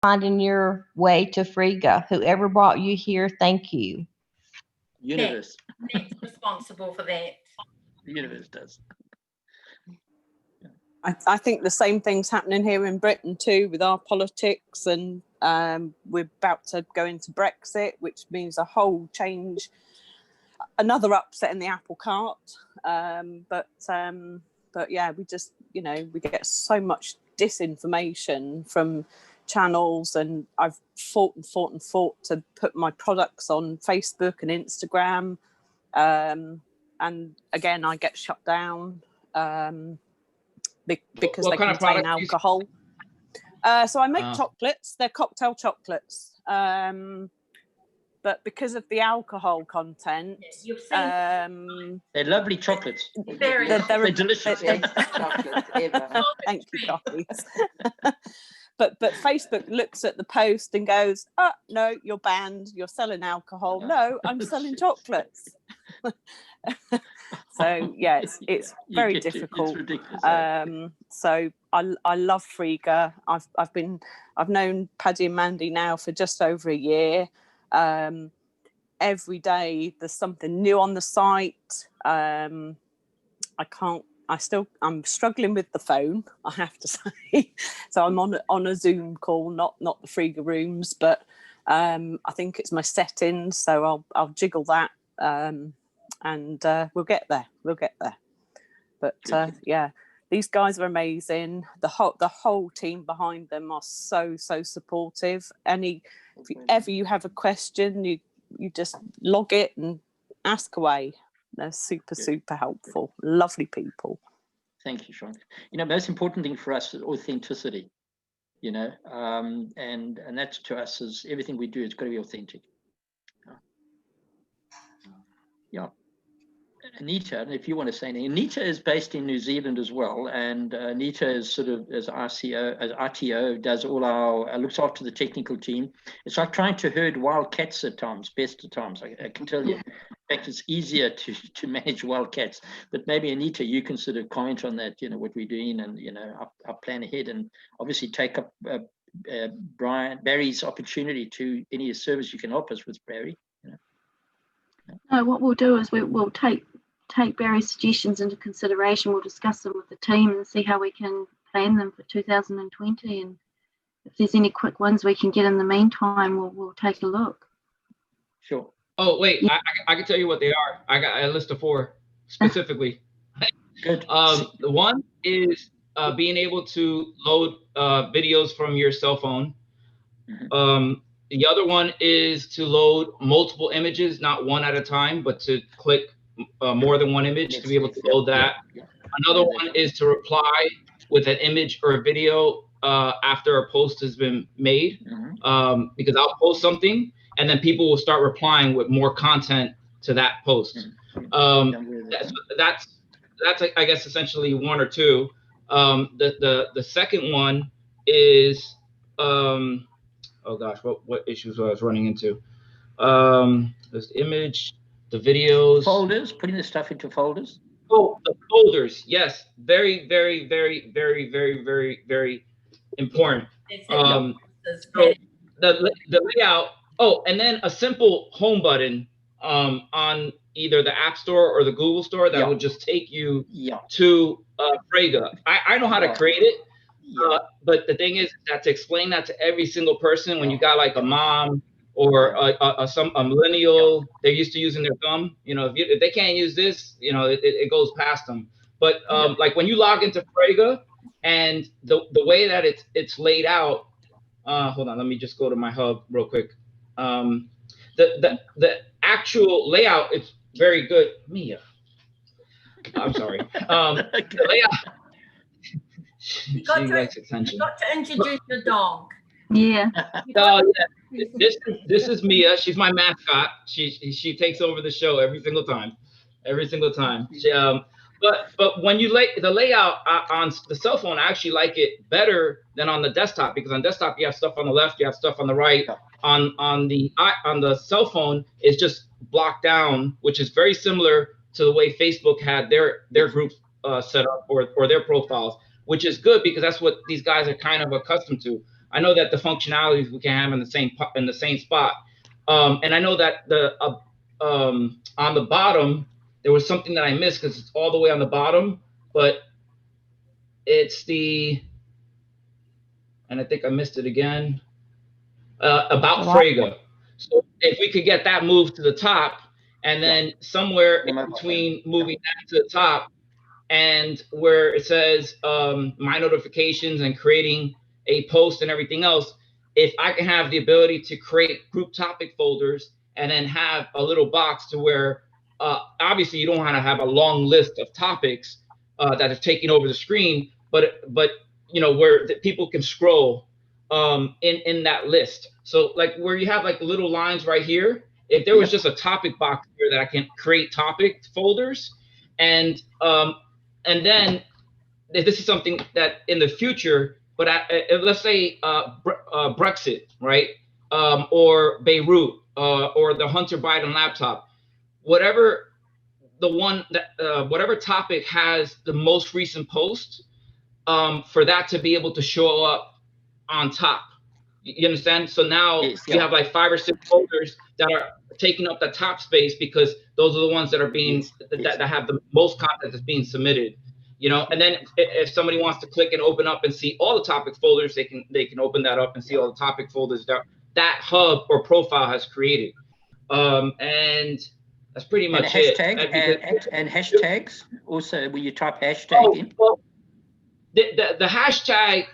finding your way to Friga. Whoever brought you here, thank you. Universe. Net's responsible for that. The universe does. I think the same thing's happening here in Britain too with our politics, and we're about to go into Brexit, which means a whole change, another upset in the apple cart. But yeah, we just, we get so much disinformation from channels, and I've fought to put my products on Facebook and Instagram, and again I get shut down because they contain alcohol. So I make chocolates. They're cocktail chocolates, but because of the alcohol content, they're lovely chocolates. They're delicious. Chocolates ever. Thank you, copies. But Facebook looks at the post and goes, "Oh no, you're banned. You're selling alcohol." No, I'm selling chocolates. So yeah, it's very difficult. It's ridiculous. So I love Friga. I've known Paddy and Mandy now for just over a year. Every day there's something new on the site. I'm struggling with the phone, I have to say. So I'm on a Zoom call, not the Friga rooms, but I think it's my settings. So I'll jiggle that. And we'll get there. But yeah, these guys are amazing. The whole team behind them are so supportive. If you have a question, you just log it and ask away. They're super helpful. Lovely people. Thank you, Sean. Most important thing for us is authenticity. And that to us is everything we do. It's got to be authentic. Yeah. Anita, I don't know if you want to say anything. Anita is based in New Zealand as well, and Anita is sort of as RTO, does all looks after the technical team. It's like trying to herd wild cats at times, best of times. I can tell you. In fact, it's easier to manage wild cats. But maybe Anita, you can sort of comment on that. What we're doing, and our plan ahead, and obviously take up Barry's opportunity to any service you can help us with, Barry. No, what we'll do is we'll take Barry's suggestions into consideration. We'll discuss them with the team and see how we can plan them for 2020. And if there's any quick ones we can get in the meantime, we'll take a look. Sure. Oh, wait, I can tell you what they are. I got a list of 4 specifically. Good. The one is being able to load videos from your cell phone. Mm-hmm. The other one is to load multiple images, not one at a time, but to click more than one image to be able to load that. Yeah. Another one is to reply with an image or a video after a post has been made, because I'll post something and then people will start replying with more content to that post. That's I guess essentially 1 or 2. The second one is oh gosh, what issues I was running into? There's the image, the videos. Folders, putting the stuff into folders. Oh, the folders, yes. Very, very, very, very, very, very, very important. So the layout. Oh, and then a simple home button on either the App Store or the Google Store that would just take you to Friga. I know how to create it. But the thing is that to explain that to every single person, when you got like a mom or a millennial, they're used to using their thumb. If they can't use this, it goes past them. But like when you log into Friga and the way that it's laid out, hold on, let me just go to my hub real quick. The actual layout, it's very good. Mia, I'm sorry. The layout. You got to introduce the dog. Yeah. This is Mia. She's my mascot. She takes over the show every single time. But when you lay the layout on the cell phone, I actually like it better than on the desktop, because on desktop you have stuff on the left, you have stuff on the right. On the cell phone, it's just blocked down, which is very similar to the way Facebook had their groups set up or their profiles, which is good because that's what these guys are kind of accustomed to. I know that the functionalities we can have in the same spot. And I know that on the bottom, there was something that I missed because it's all the way on the bottom, but it's and I think I missed it again, about Frege. So if we could get that moved to the top, and then somewhere in between moving that to the top and where it says my notifications and creating a post and everything else, if I can have the ability to create group topic folders and then have a little box to where obviously you don't want to have a long list of topics that are taking over the screen, but you know, where people can scroll in that list. So like where you have like little lines right here, if there was just a topic box here that I can create topic folders, and then this is something that in the future, but let's say Brexit, right? Or Beirut, or the Hunter Biden laptop, whatever whatever topic has the most recent post, for that to be able to show up on top. You understand? So now you have like 5 or 6 folders that are taking up the top space because those are the ones that are being that have the most content that's being submitted. You know, and then if somebody wants to click and open up and see all the topic folders, they can open that up and see all the topic folders that hub or profile has created. And that's pretty much it. And hashtags also, when you type hashtag in. Well, the hashtag,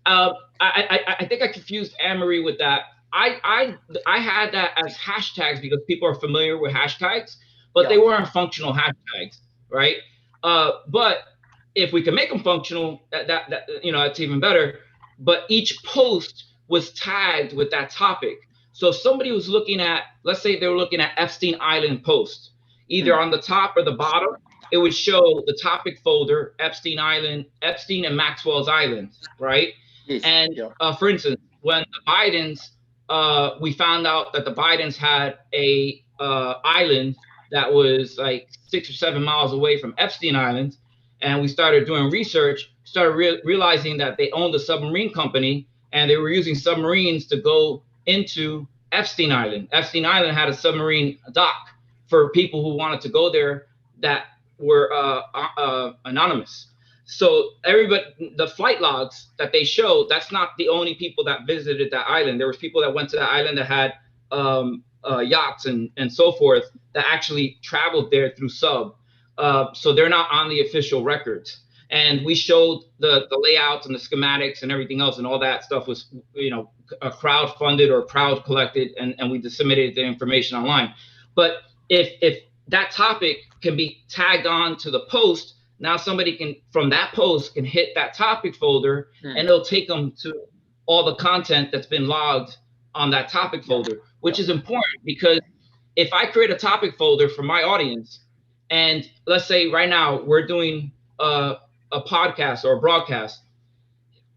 I think I confused Anne-Marie with that. I had that as hashtags because people are familiar with hashtags, but they weren't functional hashtags, right? But if we can make them functional, that you know, it's even better. But each post was tagged with that topic. So if somebody was looking at, let's say they were looking at Epstein Island post, either on the top or the bottom, it would show the topic folder, Epstein Island, Epstein and Maxwell's Island, right? Yes. And for instance, when the Bidens, we found out that the Bidens had a island that was like 6 or 7 miles away from Epstein Island, and we started doing research, started realizing that they owned a submarine company, and they were using submarines to go into Epstein Island. Epstein Island had a submarine dock for people who wanted to go there that were anonymous. So everybody, the flight logs that they showed, that's not the only people that visited that island. There was people that went to that island that had yachts and so forth that actually traveled there through sub. So they're not on the official records. And we showed the layouts and the schematics and everything else, and all that stuff was, you know, crowd funded or crowd collected, and we disseminated the information online. But if that topic can be tagged on to the post, now somebody can, from that post, can hit that topic folder, and it'll take them to all the content that's been logged on that topic folder, which is important because if I create a topic folder for my audience, and let's say right now we're doing a podcast or a broadcast,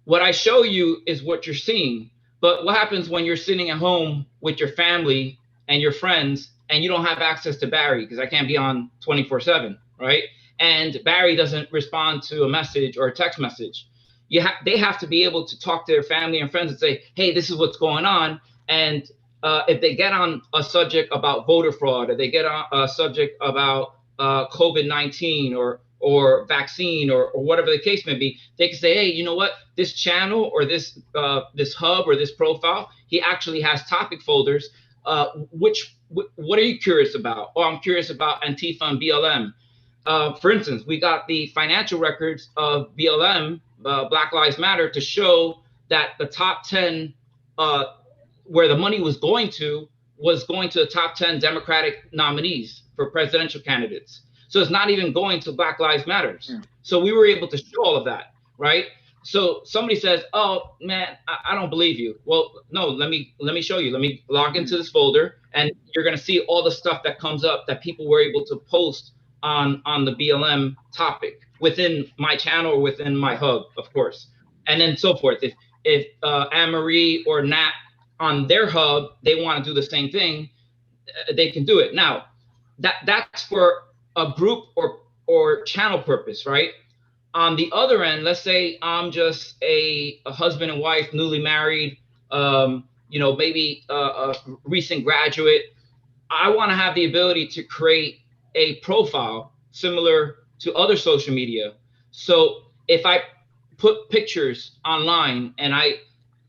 what I show you is what you're seeing. But what happens when you're sitting at home with your family and your friends and you don't have access to Barry because I can't be on 24/7, right? And Barry doesn't respond to a message or a text message. They have to be able to talk to their family and friends and say, hey, this is what's going on. And if they get on a subject about voter fraud, or they get on a subject about COVID-19 or vaccine or whatever the case may be, they can say, hey, you know what, this channel or this hub or this profile, he actually has topic folders. What are you curious about? Oh, I'm curious about Antifa and BLM. For instance, we got the financial records of BLM, Black Lives Matter, to show that the top 10, where the money was going to the top 10 Democratic nominees for presidential candidates. So it's not even going to Black Lives Matter. So we were able to show all of that, right? So somebody says, oh man, I don't believe you. Well, no, let me show you. Let me log into this folder, and you're gonna see all the stuff that comes up that people were able to post on the BLM topic within my channel or within my hub, of course, and then so forth. If Anne-Marie or Nat on their hub, they want to do the same thing, they can do it. Now, that's for a group or channel purpose, right? on the other end, let's say I'm just a husband and wife, newly married, maybe a recent graduate. I want to have the ability to create a profile similar to other social media. So if I put pictures online and I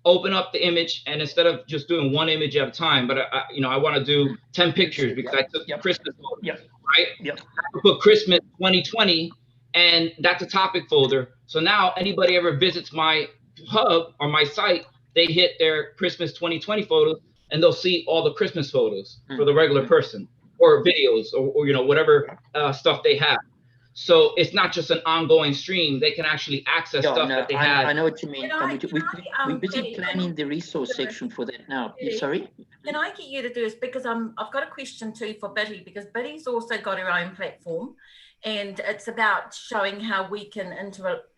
open up the image, and instead of just doing one image at a time, but I want to do 10 pictures because I took Christmas photos, right? Yep. I put Christmas 2020, and that's a topic folder. So now anybody ever visits my hub or my site, they hit their Christmas 2020 photos, and they'll see all the Christmas photos for the regular person, or videos, or whatever stuff they have. So it's not just an ongoing stream. They can actually access stuff that they had. I know what you mean. We're busy planning the resource section for that now. Sorry? Can I get you to do this? Because I've got a question too for Biddy, because Biddy's also got her own platform, and it's about showing how we can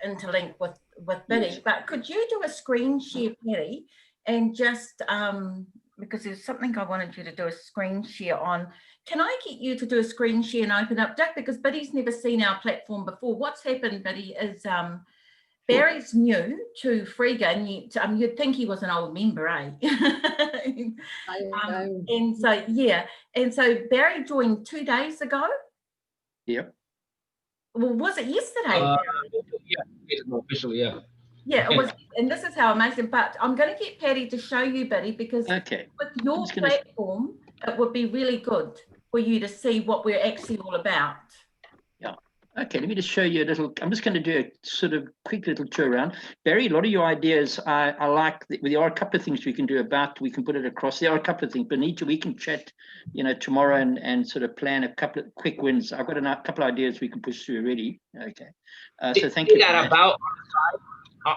interlink with Biddy. Yes. But could you do a screen share, Patty, and just because there's something I wanted you to do a screen share on. Can I get you to do a screen share and open up, Dick? Because Biddy's never seen our platform before. What's happened, Biddy, is Barry's new to Frigga, and you'd think he was an old member, eh? I know. And so Barry joined 2 days ago. Yep. Well, was it yesterday? Officially, yeah. Yeah, it was, and this is how amazing. But I'm going to get Patty to show you, Biddy, because with your platform, it would be really good for you to see what we're actually all about. Yeah. Okay, let me just show you a little. I'm just going to do a sort of quick little tour around. Barry, a lot of your ideas, I like. There are a couple of things we can do about. We can put it across. There are a couple of things, but we can chat, tomorrow and sort of plan a couple of quick wins. I've got a couple of ideas we can push through already. Okay. So thank you. That about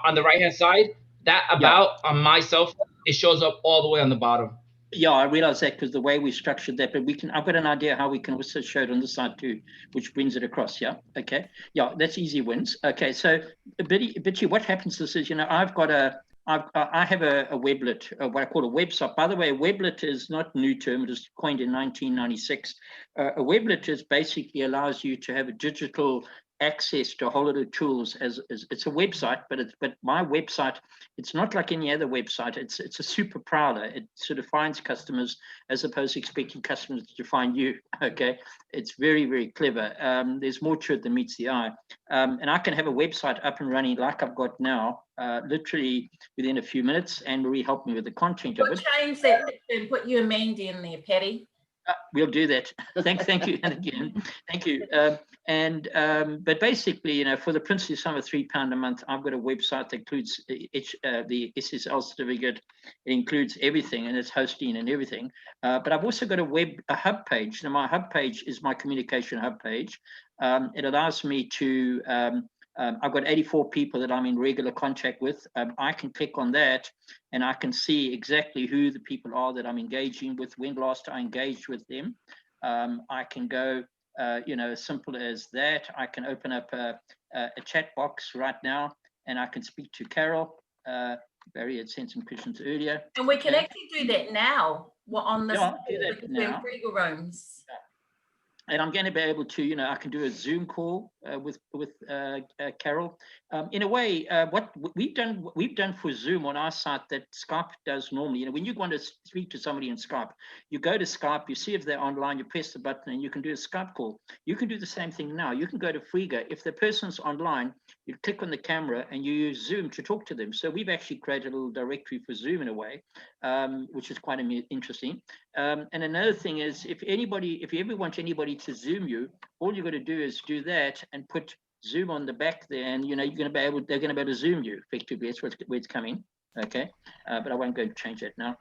on the right hand side. That about on my cell phone, it shows up all the way on the bottom. Yeah, I realize that because the way we structured that, but I've got an idea how we can also show it on this side too, which brings it across. Yeah. Okay. Yeah, that's easy wins. Okay. So Bitchy, what happens is, I have a weblet, what I call a website. By the way, a weblet is not a new term. It was coined in 1996. A weblet is basically allows you to have a digital access to a whole lot of tools as it's a website, but my website, it's not like any other website. It's a super prowler. It sort of finds customers as opposed to expecting customers to find you. Okay, it's very, very clever. There's more to it than meets the eye, and I can have a website up and running like I've got now, literally within a few minutes, and Marie helped me with the content of it. Change that and put you and Mandy in there, Patty. We'll do that. Thank you, and again, thank you. But basically, for the princely sum of £3 a month, I've got a website that includes the SSL certificate. It includes everything, and it's hosting and everything. But I've also got a hub page. Now, my hub page is my communication hub page. It allows me to. I've got 84 people that I'm in regular contact with. I can click on that and I can see exactly who the people are that I'm engaging with, when last I engaged with them. I can go, as simple as that. I can open up a chat box right now and I can speak to Carol. Barry had sent some questions earlier. And we can actually do that now. On this, do that now. Frigga rooms. And I'm going to be able to, I can do a Zoom call with Carol. In a way, what we've done for Zoom on our site that Skype does normally. When you want to speak to somebody in Skype, you go to Skype, you see if they're online, you press the button, and you can do a Skype call. You can do the same thing now. You can go to Frigga. If the person's online, you click on the camera and you use Zoom to talk to them. So we've actually created a little directory for Zoom in a way, which is quite interesting. And another thing is, if you ever want anybody to Zoom you, all you've got to do is do that and put Zoom on the back there, and they're going to be able to Zoom you effectively. That's where it's coming. Okay, but I won't go change that now.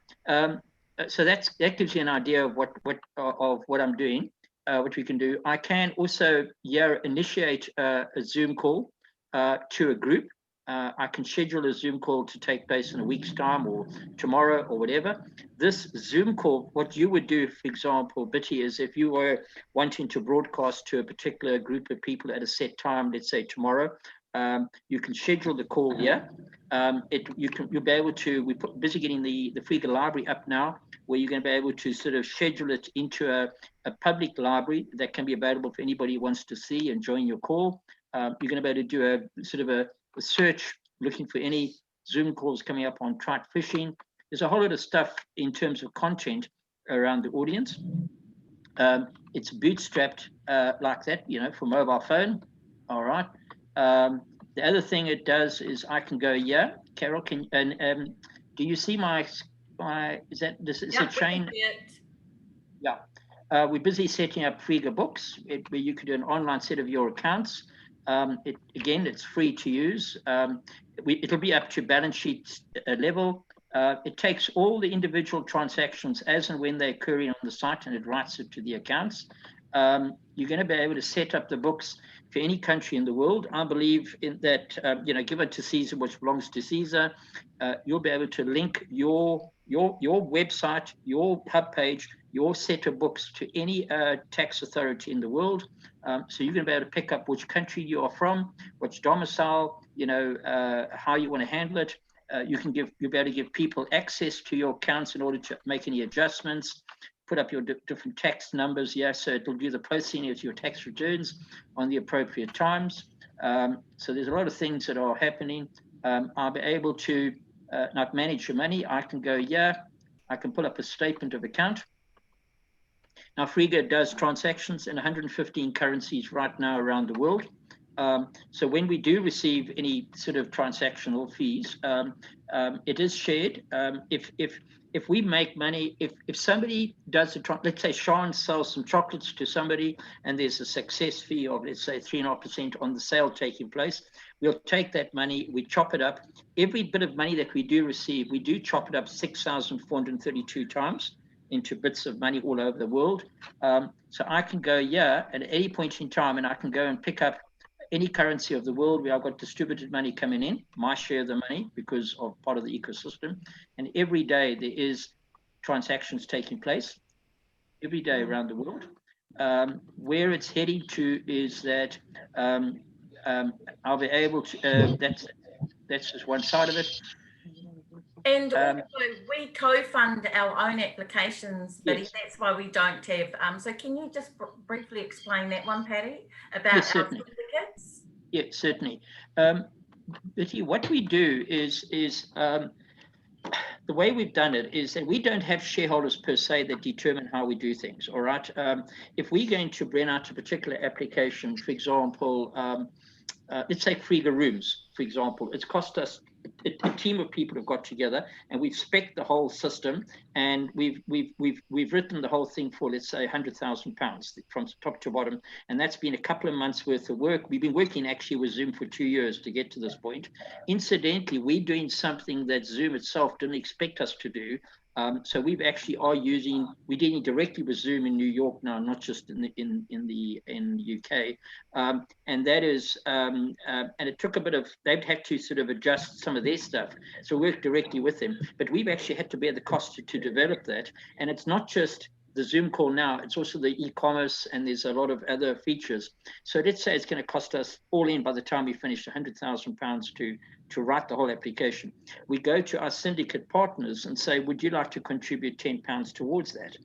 So that gives you an idea of what I'm doing, what we can do. I can also initiate a Zoom call to a group. I can schedule a Zoom call to take place in a week's time or tomorrow or whatever. This Zoom call, what you would do, for example, Bitty, is if you were wanting to broadcast to a particular group of people at a set time, let's say tomorrow, you can schedule the call here. You'll be able to, we're busy getting the Frigga library up now, where you're going to be able to sort of schedule it into a public library that can be available for anybody who wants to see and join your call. You're going to be able to do a sort of a search looking for any Zoom calls coming up on trout fishing. There's a whole lot of stuff in terms of content around the audience. It's bootstrapped like that, for mobile phone. All right. The other thing it does is I can go, Carol, do you see my is it Shane? Yeah. We're busy setting up Frieger Books, where you could do an online set of your accounts. It's free to use. It'll be up to balance sheet level. It takes all the individual transactions as and when they're occurring on the site, and it writes it to the accounts. You're going to be able to set up the books for any country in the world. I believe in that, give it to Caesar which belongs to Caesar. You'll be able to link your website, your hub page, your set of books to any tax authority in the world. So you're going to be able to pick up which country you are from, which domicile, how you want to handle it. You'll be able to give people access to your accounts in order to make any adjustments, put up your different tax numbers, so it'll do the processing of your tax returns on the appropriate times. So there's a lot of things that are happening. I'll be able to not manage your money. I can go, I can pull up a statement of account. Now, Frieger does transactions in 115 currencies right now around the world. So when we do receive any sort of transactional fees, it is shared. If we make money, if somebody does let's say Sean sells some chocolates to somebody and there's a success fee of, let's say, 3.5% on the sale taking place, we'll take that money, we chop it up. Every bit of money that we do receive, we do chop it up 6,432 times into bits of money all over the world. So I can go, at any point in time, and I can go and pick up any currency of the world where I've got distributed money coming in, my share of the money, because of part of the ecosystem. And every day there is transactions taking place, every day around the world. Where it's heading to is that I'll be able to, that's just one side of it. And also we co-fund our own applications, but yes. That's why we don't have. So can you just briefly explain that one, Patty, about yes, our certainly. certificates? Yeah, certainly. Betty, what we do is the way we've done it is that we don't have shareholders per se that determine how we do things. All right. If we're going to bring out a particular application, for example, let's say Frieger Rooms, for example, it's cost us. A team of people have got together and we've spec'd the whole system, and we've written the whole thing for, let's say, £100,000 from top to bottom, and that's been a couple of months worth of work. We've been working actually with Zoom for 2 years to get to this point. Incidentally, we're doing something that Zoom itself didn't expect us to do. So we're dealing directly with Zoom in New York now, not just in the UK, and that is and it took a bit of, they've had to sort of adjust some of their stuff, so work directly with them. But we've actually had to bear the cost to develop that, and it's not just the Zoom call now, it's also the e-commerce, and there's a lot of other features. So let's say it's going to cost us all in by the time we finish £100,000 to write the whole application. We go to our syndicate partners and say, would you like to contribute £10 towards that?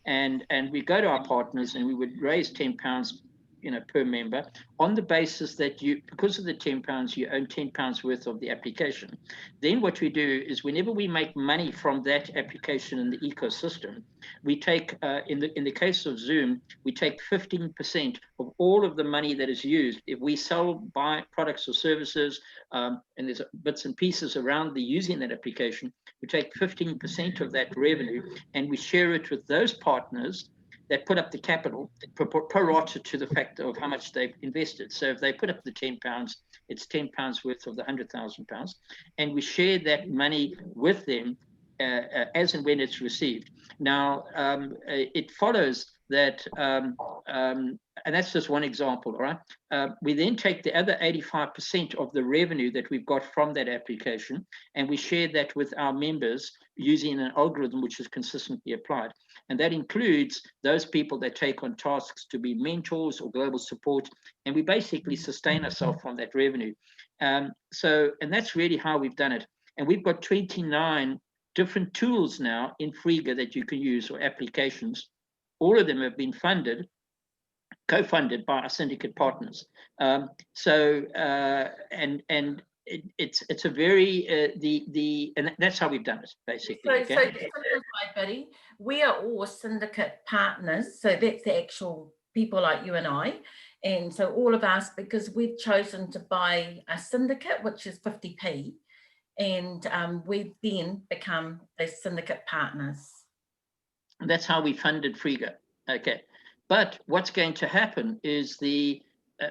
And we go to our partners and we would raise £10 per member, on the basis that because of the £10, you own £10 worth of the application. Then what we do is, whenever we make money from that application in the ecosystem, we take, in the case of Zoom, we take 15% of all of the money that is used. If we buy products or services, and there's bits and pieces around using that application, we take 15% of that revenue and we share it with those partners that put up the capital, pro rata to the fact of how much they've invested. So if they put up the £10, it's £10 worth of the £100,000, and we share that money with them as and when it's received. Now, it follows that, and that's just one example, all right? We then take the other 85% of the revenue that we've got from that application, and we share that with our members using an algorithm which is consistently applied. And that includes those people that take on tasks to be mentors or global support, and we basically sustain ourselves from that revenue. And that's really how we've done it. And we've got 29 different tools now in Frieger that you can use, or applications. All of them have been funded co-funded by our syndicate partners. It's a very and that's how we've done it basically. So to simplify, Biddy, we are all syndicate partners. So that's the actual people like you and I. And so all of us, because we've chosen to buy a syndicate, which is 50p, and we've then become the syndicate partners. And that's how we funded Frigga. Okay. But what's going to happen is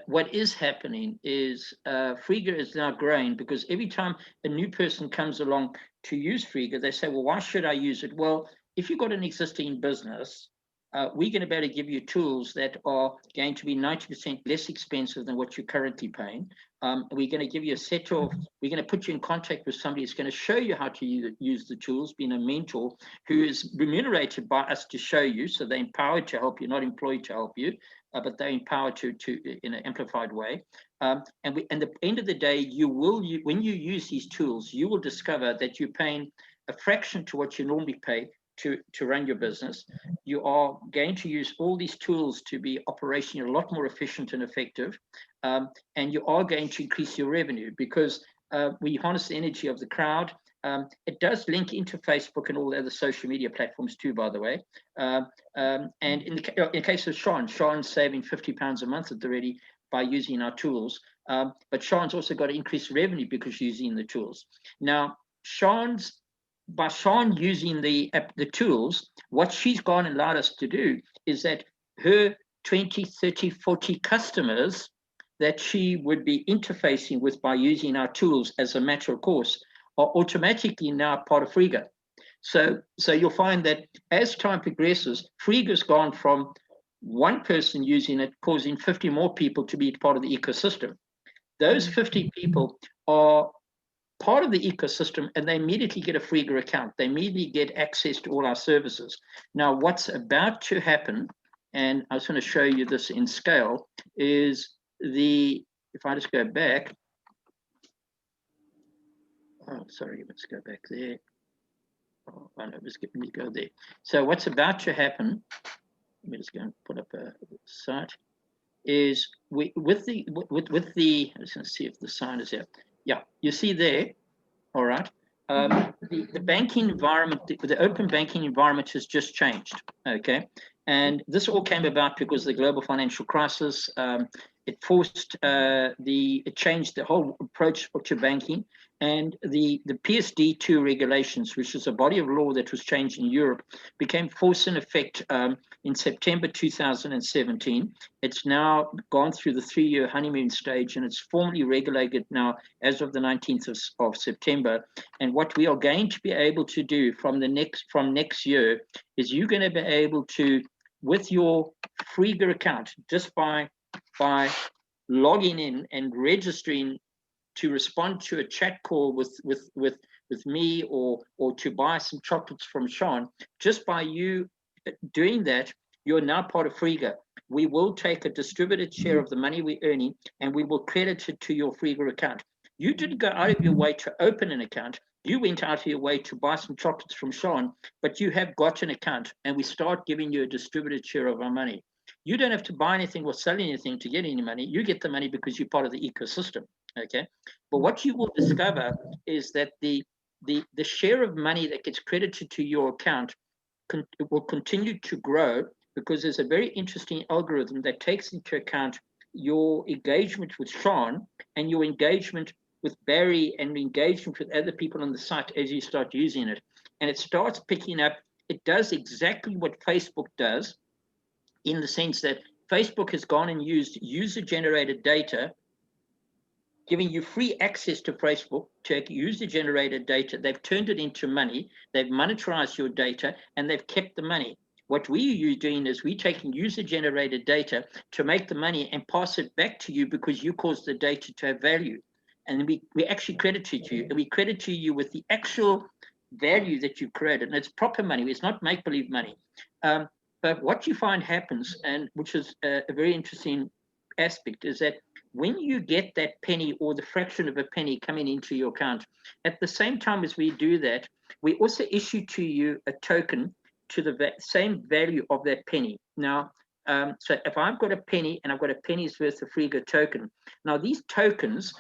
what is happening is Frigga is now growing, because every time a new person comes along to use Frigga, they say, well, why should I use it? Well, if you've got an existing business, we're going to be able to give you tools that are going to be 90% less expensive than what you're currently paying. We're going to give you we're going to put you in contact with somebody who's going to show you how to use the tools, being a mentor who is remunerated by us to show you. So they're empowered to help you, not employed to help you, but they're empowered to in an amplified way. And at the end of the day, when you use these tools, you will discover that you're paying a fraction to what you normally pay to run your business. You are going to use all these tools to be operationally a lot more efficient and effective, and you are going to increase your revenue, because we harness the energy of the crowd. It does link into Facebook and all the other social media platforms too, by the way. And in the case of Sean's saving £50 a month already by using our tools. But Sean's also got increased revenue because using the tools. Now, by Sean using the tools, what she's gone and allowed us to do is that her 20, 30, 40 customers that she would be interfacing with by using our tools as a matter of course are automatically now part of Frigga. So you'll find that as time progresses, Frigga's gone from one person using it, causing 50 more people to be part of the ecosystem. Those 50 people are part of the ecosystem, and they immediately get a Frigga account. They immediately get access to all our services. Now, what's about to happen, and I just want to show you this in scale, is if I just go back, sorry, let's go back there. Oh, I know, let me go there. So what's about to happen, let me just go and put up a site, is with the, I'm just going to see if the sign is there. Yeah, you see there, all right. The banking environment, the open banking environment has just changed, okay? And this all came about because of the global financial crisis. It changed the whole approach to banking, and the PSD2 regulations, which is a body of law that was changed in Europe, became force in effect in September 2017. It's now gone through the 3-year honeymoon stage, and it's formally regulated now as of the 19th of September. And what we are going to be able to do from next year is you're going to be able to, with your Frigga account, just by logging in and registering to respond to a chat call with me or to buy some chocolates from Sean, just by you doing that, you're now part of Frigga. We will take a distributed share of the money we're earning, and we will credit it to your Frigga account. You didn't go out of your way to open an account. You went out of your way to buy some chocolates from Sean, but you have got an account, and we start giving you a distributed share of our money. You don't have to buy anything or sell anything to get any money. You get the money because you're part of the ecosystem, okay? But what you will discover is that the share of money that gets credited to your account will continue to grow, because there's a very interesting algorithm that takes into account your engagement with Sean and your engagement with Barry and engagement with other people on the site as you start using it. And it starts picking up. It does exactly what Facebook does, in the sense that Facebook has gone and used user-generated data, giving you free access to Facebook to user-generated data. They've turned it into money. They've monetized your data, and they've kept the money. What we are doing is we're taking user-generated data to make the money and pass it back to you, because you caused the data to have value. And we actually credit to you, and we credit to you with the actual value that you created. And it's proper money. It's not make-believe money. But what you find happens, and which is a very interesting aspect, is that when you get that penny or the fraction of a penny coming into your account, at the same time as we do that, we also issue to you a token to the same value of that penny. Now, So if I've got a penny and I've got a penny's worth of Frigga token, now these tokens,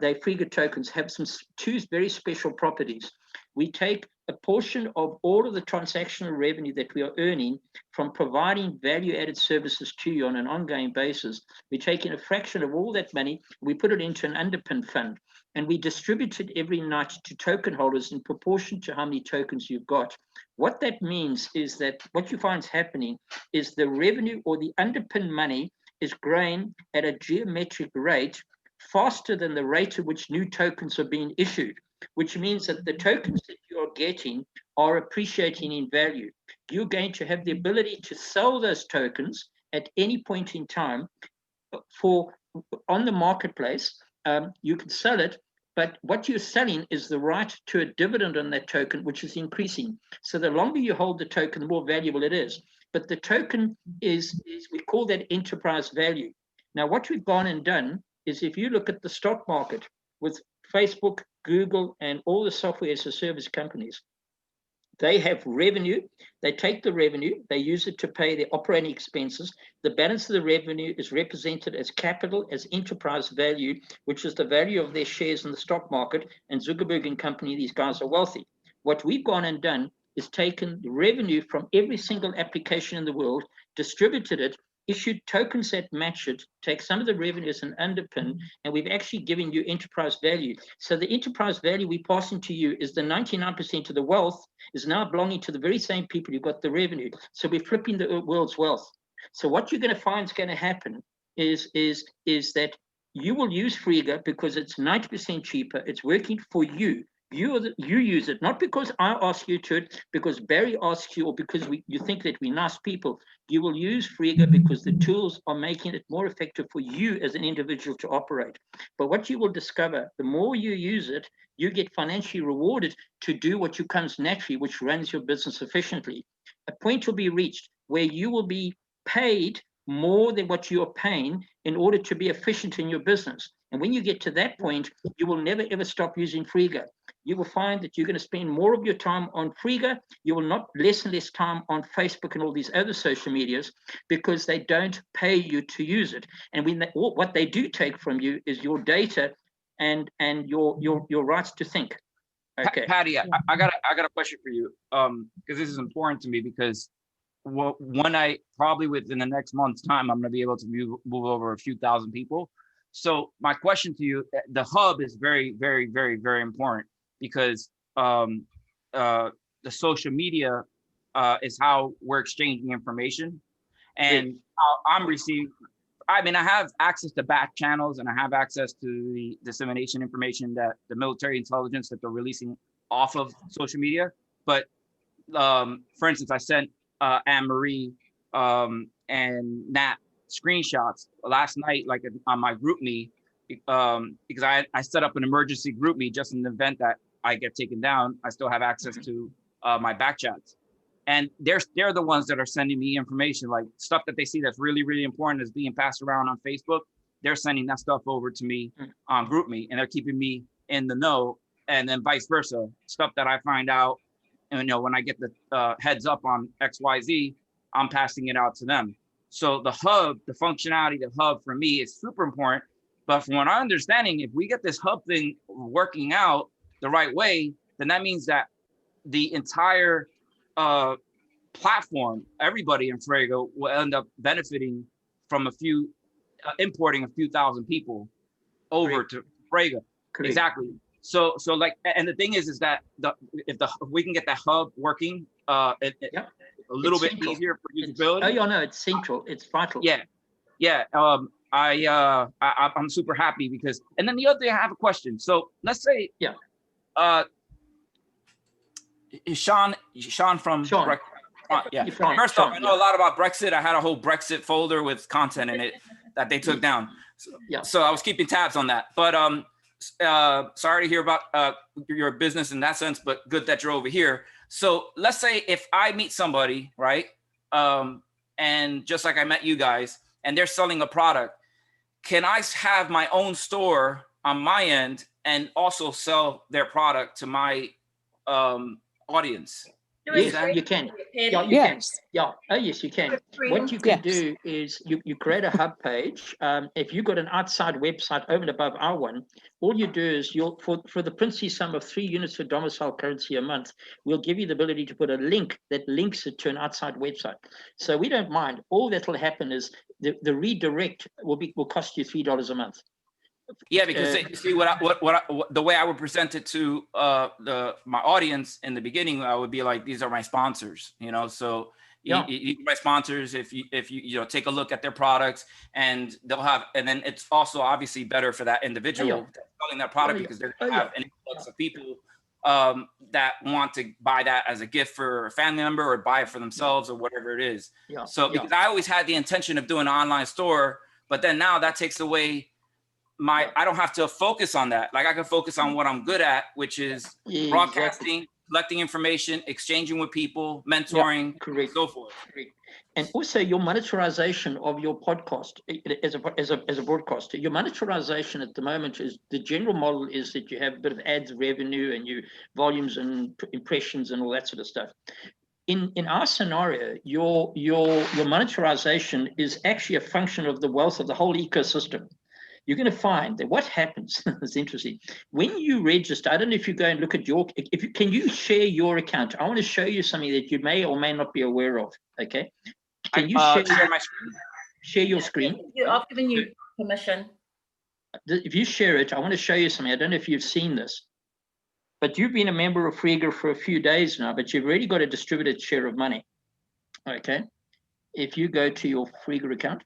they Frigga tokens have two very special properties. We take a portion of all of the transactional revenue that we are earning from providing value-added services to you on an ongoing basis. We're taking a fraction of all that money, we put it into an underpin fund, and we distribute it every night to token holders in proportion to how many tokens you've got. What that means is that what you find is happening is the revenue or the underpin money is growing at a geometric rate faster than the rate at which new tokens are being issued, which means that the tokens that you are getting are appreciating in value. You're going to have the ability to sell those tokens at any point in time on the marketplace. You can sell it, but what you're selling is the right to a dividend on that token, which is increasing. So the longer you hold the token, the more valuable it is. But the token is we call that enterprise value. Now, what we've gone and done is, if you look at the stock market with Facebook, Google, and all the software as a service companies, they have revenue. They take the revenue, they use it to pay their operating expenses. The balance of the revenue is represented as capital, as enterprise value, which is the value of their shares in the stock market. And Zuckerberg and company, these guys are wealthy. What we've gone and done is taken the revenue from every single application in the world, distributed it, issued tokens that match it, take some of the revenue as an underpin, and we've actually given you enterprise value. So the enterprise value we pass into you is the 99% of the wealth is now belonging to the very same people who got the revenue. So we're flipping the world's wealth. So what you're going to find is going to happen is that you will use Frigga because it's 90% cheaper. It's working for you. You use it, not because I ask you to, because Barry asks you, or because you think that we're nice people. You will use Frigga because the tools are making it more effective for you as an individual to operate. But what you will discover, the more you use it, you get financially rewarded to do what you comes naturally, which runs your business efficiently. A point will be reached where you will be paid more than what you are paying in order to be efficient in your business. And when you get to that point, you will never, ever stop using Frigga. You will find that you're going to spend more of your time on Frigga. You will not less and less time on Facebook and all these other social medias because they don't pay you to use it. And when what they do take from you is your data and your rights to think. Okay, Patty, I got a question for you, because this is important to me, because when I probably within the next month's time, I'm going to be able to move over a few thousand people. So my question to you, the hub is very, very, very, very important, because the social media is how we're exchanging information, and how I'm receiving. I mean, I have access to back channels, and I have access to the dissemination information that the military intelligence that they're releasing off of social media. But for instance, I sent Anne-Marie and Nat screenshots last night, like on my group me, because I set up an emergency group me just in the event that I get taken down. I still have access to my back chats. And they're the ones that are sending me information, like stuff that they see that's really, really important is being passed around on Facebook. They're sending that stuff over to me on GroupMe, and they're keeping me in the know. And then vice versa, stuff that I find out, and when I get the heads up on XYZ, I'm passing it out to them. So the hub, the functionality, the hub for me is super important. But from what I'm understanding, if we get this hub thing working out the right way, then that means that the entire platform, everybody in Frigga will end up benefiting from importing a few thousand people over to Frigga. Exactly. So like, and the thing is that if we can get that hub working, a little bit easier for usability. Oh, no, it's central. It's vital. Yeah. I'm super happy because, and then the other thing, I have a question. So let's say, Sean from Sean. First off, I know a lot about Brexit. I had a whole Brexit folder with content in it that they took down. So I was keeping tabs on that. But sorry to hear about your business in that sense, but good that you're over here. So let's say if I meet somebody, right? And just like I met you guys, and they're selling a product, can I have my own store on my end and also sell their product to my audience? Yes, you can. Yeah, you Yes. can. Yeah. Oh, yes, you can. What you can do is you create a hub page. If you've got an outside website over and above our one, all you do is for the princely sum of 3 units for domicile currency a month, we'll give you the ability to put a link that links it to an outside website. So we don't mind. All that will happen is the redirect will cost you $3 a month. Yeah, because see the way I would present it to my audience in the beginning, I would be like, these are my sponsors, So my sponsors, if you take a look at their products, and they'll have, and then it's also obviously better for that individual selling that product because they're gonna have an influx of people that want to buy that as a gift for a family member or buy it for themselves or whatever it is. So because I always had the intention of doing an online store, but then now that takes away I don't have to focus on that. Like I can focus on what I'm good at, which is broadcasting, collecting information, exchanging with people, mentoring, so forth. And also your monetization of your podcast as a broadcaster. Your monetization at the moment is the general model is that you have a bit of ads revenue and you volumes and impressions and all that sort of stuff. In our scenario, your monetization is actually a function of the wealth of the whole ecosystem. You're going to find that what happens, it's interesting, when you register, I don't know if you go and look at can you share your account? I want to show you something that you may or may not be aware of, okay? Can you share my screen? Share your screen. I've given you permission. If you share it, I want to show you something. I don't know if you've seen this, but you've been a member of Frieger for a few days now, but you've already got a distributed share of money, okay? If you go to your Frieger account.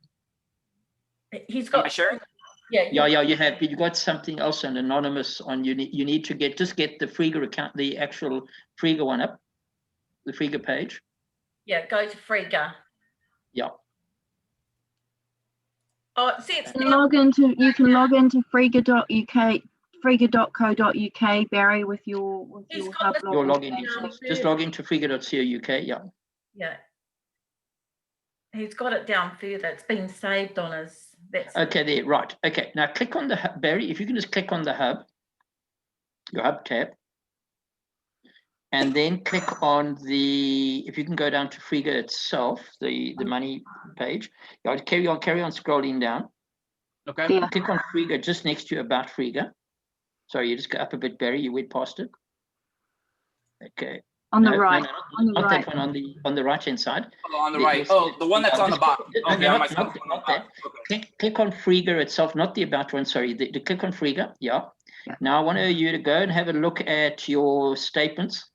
He's got... Am I sure? Yeah, you have. But you got something else, an anonymous on. You need to get the Frieger account, the actual Frieger one up, the Frieger page. Yeah, go to Frieger. Yeah. Oh, see, it's you can log into Frieger.uk, Frieger.co.uk, Barry, with your hub your login details. Just log into Frieger.co.uk. Yeah. Yeah. He's got it down further. It's been saved on his. Okay, there, right. Okay, now click on the hub, Barry. If you can just click on the hub, your hub tab, and then click on if you can go down to Frieger itself, the money page. You carry on scrolling down. Okay. Yeah. Click on Frieger just next to About Frieger. Sorry, you just go up a bit, Barry. You went past it. Okay. On the right. Not that one, on the right hand side. Oh, on the right. Oh, the one that's on the bottom. Okay, not that. Click on Frieger itself, not the About one. Sorry, the click on Frieger. Yeah. Now I want you to go and have a look at your statements.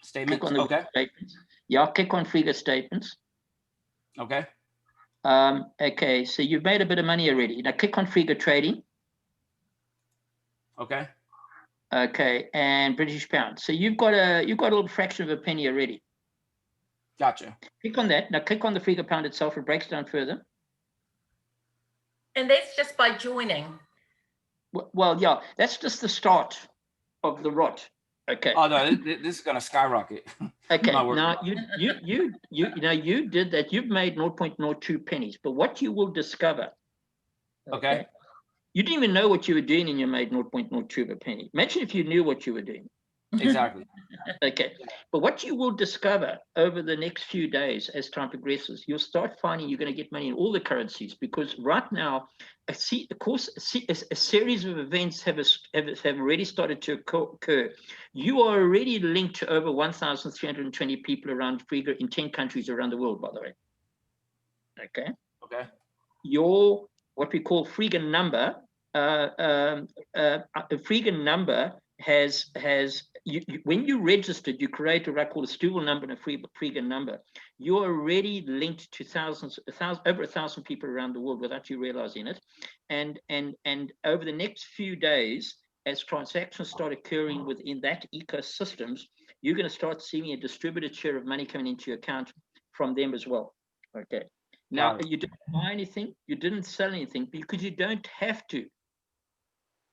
Statements. Okay. Statements. Yeah. Click on Frieger statements. Okay. Okay. So you've made a bit of money already. Now click on Frieger trading. Okay. Okay, and British pound. So you've got a little fraction of a penny already. Gotcha. Click on that. Now click on the Frieger pound itself. It breaks down further. And that's just by joining. Well, yeah, that's just the start of the rot. Okay. Oh no, this is gonna skyrocket. Okay. Now you did that. You've made 0.02 pennies. But what you will discover. Okay. You didn't even know what you were doing and you made 0.02 of a penny. Imagine if you knew what you were doing. Exactly. Okay. But what you will discover over the next few days as time progresses, you'll start finding you're going to get money in all the currencies, because right now, a series of events have already started to occur. You are already linked to over 1,320 people around Frieger in 10 countries around the world, by the way. Okay. Okay. Your what we call Frieger number, Frieger number has when you registered, you create what I call a Stubble number and a Frieger number. You're already linked to over 1,000 people around the world without you realizing it. And over the next few days, as transactions start occurring within that ecosystems, you're going to start seeing a distributed share of money coming into your account from them as well. Okay. Now, you didn't buy anything, you didn't sell anything, because you don't have to.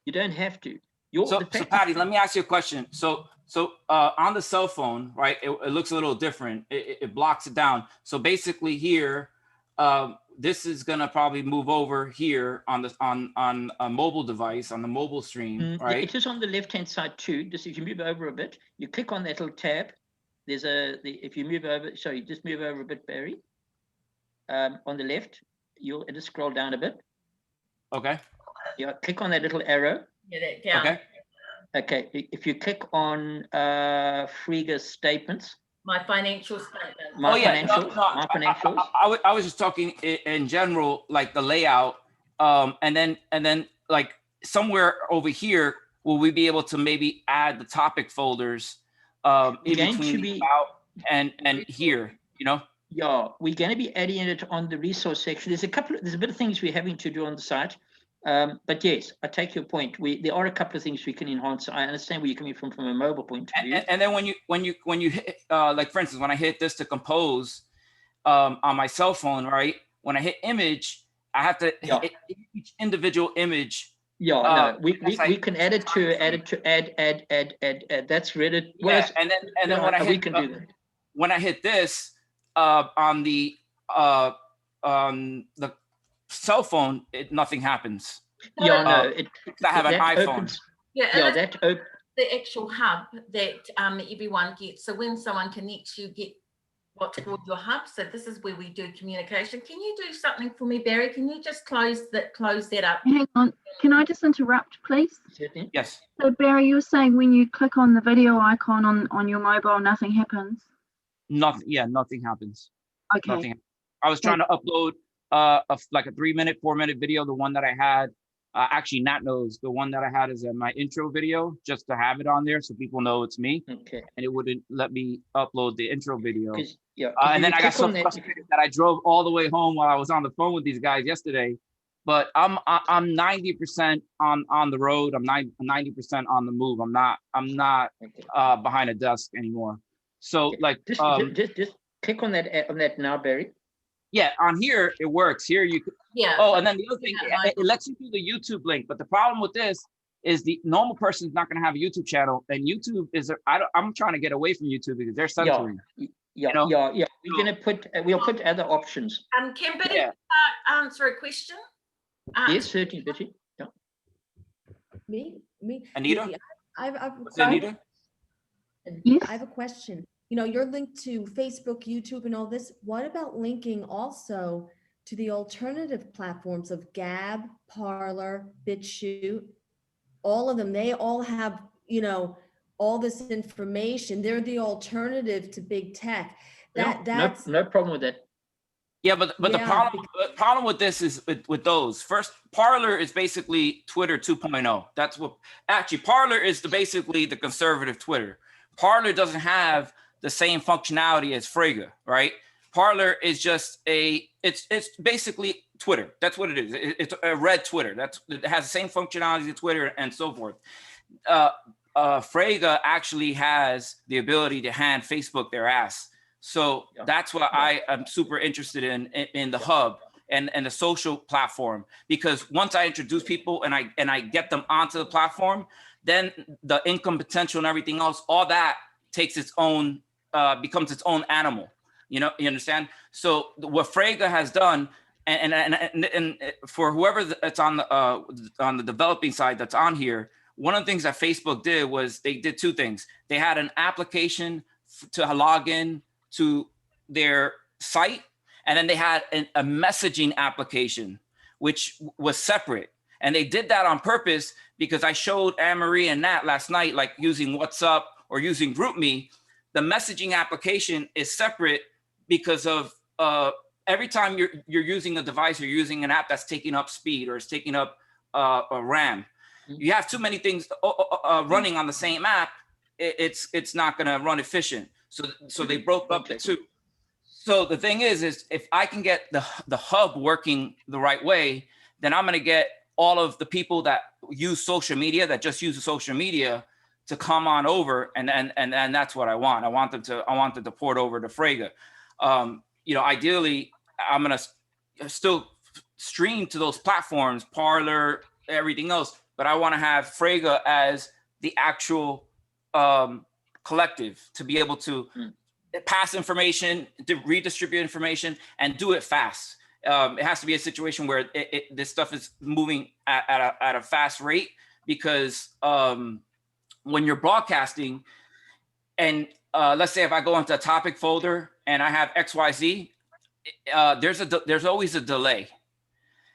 You don't have to. So Patty, let me ask you a question. So on the cell phone, right, it looks a little different. It blocks it down. So basically here, this is gonna probably move over here on a mobile device, on the mobile stream, right? It is on the left-hand side too. Just if you move over a bit, you click on that little tab, if you move over, sorry, just move over a bit, Barry. On the left, you'll just scroll down a bit. Okay. Yeah, click on that little arrow. Yeah, that down. Okay. Okay, if you click on Friega's statements. My financial statement. My yeah, financials. My financials. I was just talking in general, like the layout, and then like somewhere over here, will we be able to maybe add the topic folders in between the about and here, you know? Yeah, we're going to be adding it on the resource section. There's a bit of things we're having to do on the site. But yes, I take your point. There are a couple of things we can enhance. I understand where you're coming from a mobile point of view. And then when you hit, like for instance, when I hit this to compose on my cell phone, right? When I hit image, I have to hit each individual image. Yeah, no, we can add it to add. That's Reddit. Well, yeah, and then when I hit, we can do that. When I hit this on the cell phone, nothing happens. Yeah, no. I have an iPhone. Opens, the actual hub that everyone gets. So when someone connects, you get what's called your hub. So this is where we do communication. Can you do something for me, Barry? Can you just close that up? Hang on. Can I just interrupt, please? Certainly. Yes. So Barry, you were saying when you click on the video icon on your mobile, nothing happens? Nothing. Yeah, nothing happens. Okay. Nothing. I was trying to upload like a 3-minute, 4-minute video, the one that I had. Actually, Nat knows the one that I had is my intro video, just to have it on there so people know it's me. Okay. And it wouldn't let me upload the intro video. And then I got so frustrated that I drove all the way home while I was on the phone with these guys yesterday. But I'm 90% on the road. I'm 90% on the move. I'm not behind a desk anymore. So just click on that now, Barry. Yeah, on here it works. Here you could. Yeah. Oh, and then the other thing, it lets you do the YouTube link. But the problem with this is the normal person is not going to have a YouTube channel, and YouTube is. I'm trying to get away from YouTube because they're censoring. Yeah. We'll put other options. Can Betty answer a question? Yes, certainly, Betty. Yeah. Me? Anita? Anita? Yes. I have a question. You know, you're linked to Facebook, YouTube, and all this. What about linking also to the alternative platforms of Gab, Parler, BitChute? All of them, they all have, all this information. They're the alternative to big tech. That's no problem with that. Yeah, but the problem with this is with those. First, Parler is basically Twitter 2.0. That's what actually Parler is basically the conservative Twitter. Parler doesn't have the same functionality as Frega, right? Parler is just it's basically Twitter. That's what it is. It's a red Twitter. It has the same functionality as Twitter and so forth. Frega actually has the ability to hand Facebook their ass. So that's why I am super interested in the hub and the social platform, because once I introduce people and I get them onto the platform, then the income potential and everything else, all that takes its own becomes its own animal. You understand? So what Frega has done, and for whoever that's on the developing side that's on here, one of the things that Facebook did was they did two things. They had an application to log in to their site, and then they had a messaging application, which was separate. And they did that on purpose because I showed Anne-Marie and Nat last night, like using WhatsApp or using GroupMe. The messaging application is separate because of every time you're using a device or you're using an app that's taking up speed or it's taking up a RAM. You have too many things running on the same app. It's not going to run efficient. So they broke up the two. So the thing is if I can get the hub working the right way, then I'm going to get all of the people that use social media, that just use social media, to come on over, and that's what I want. I want them to port over to Frega. Ideally, I'm gonna still stream to those platforms, Parler, everything else, but I want to have Frega as the actual collective to be able to pass information, to redistribute information, and do it fast. It has to be a situation where this stuff is moving at a fast rate, because when you're broadcasting and let's say if I go into a topic folder and I have XYZ, there's always a delay.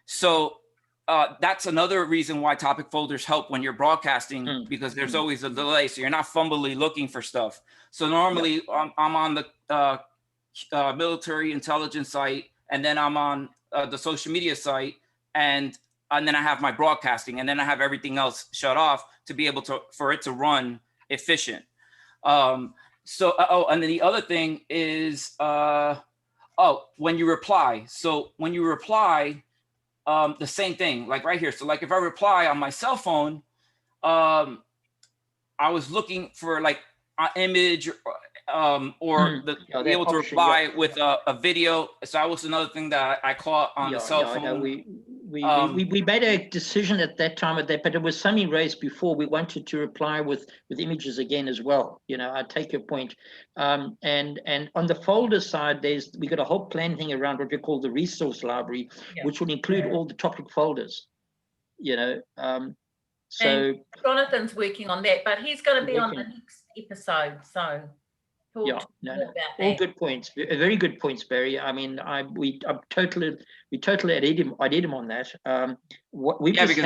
So that's another reason why topic folders help when you're broadcasting, because there's always a delay. So you're not fumbly looking for stuff. So normally I'm on the military intelligence site, and then I'm on the social media site, and then I have my broadcasting, and then I have everything else shut off to be able for it to run efficient. And then the other thing is, when you reply. So when you reply, the same thing, like right here. So like if I reply on my cell phone, I was looking for like an image, or be able to reply with a video. So that was another thing that I caught on the cell phone. No, we made a decision at that time but it was something raised before. We wanted to reply with images again as well. I take your point. And on the folder side, we got a whole plan thing around what we call the resource library, which will include all the topic folders. So and Jonathan's working on that, but he's going to be on the next episode. So all good points. Very good points, Barry. I mean, we totally added him on that. Because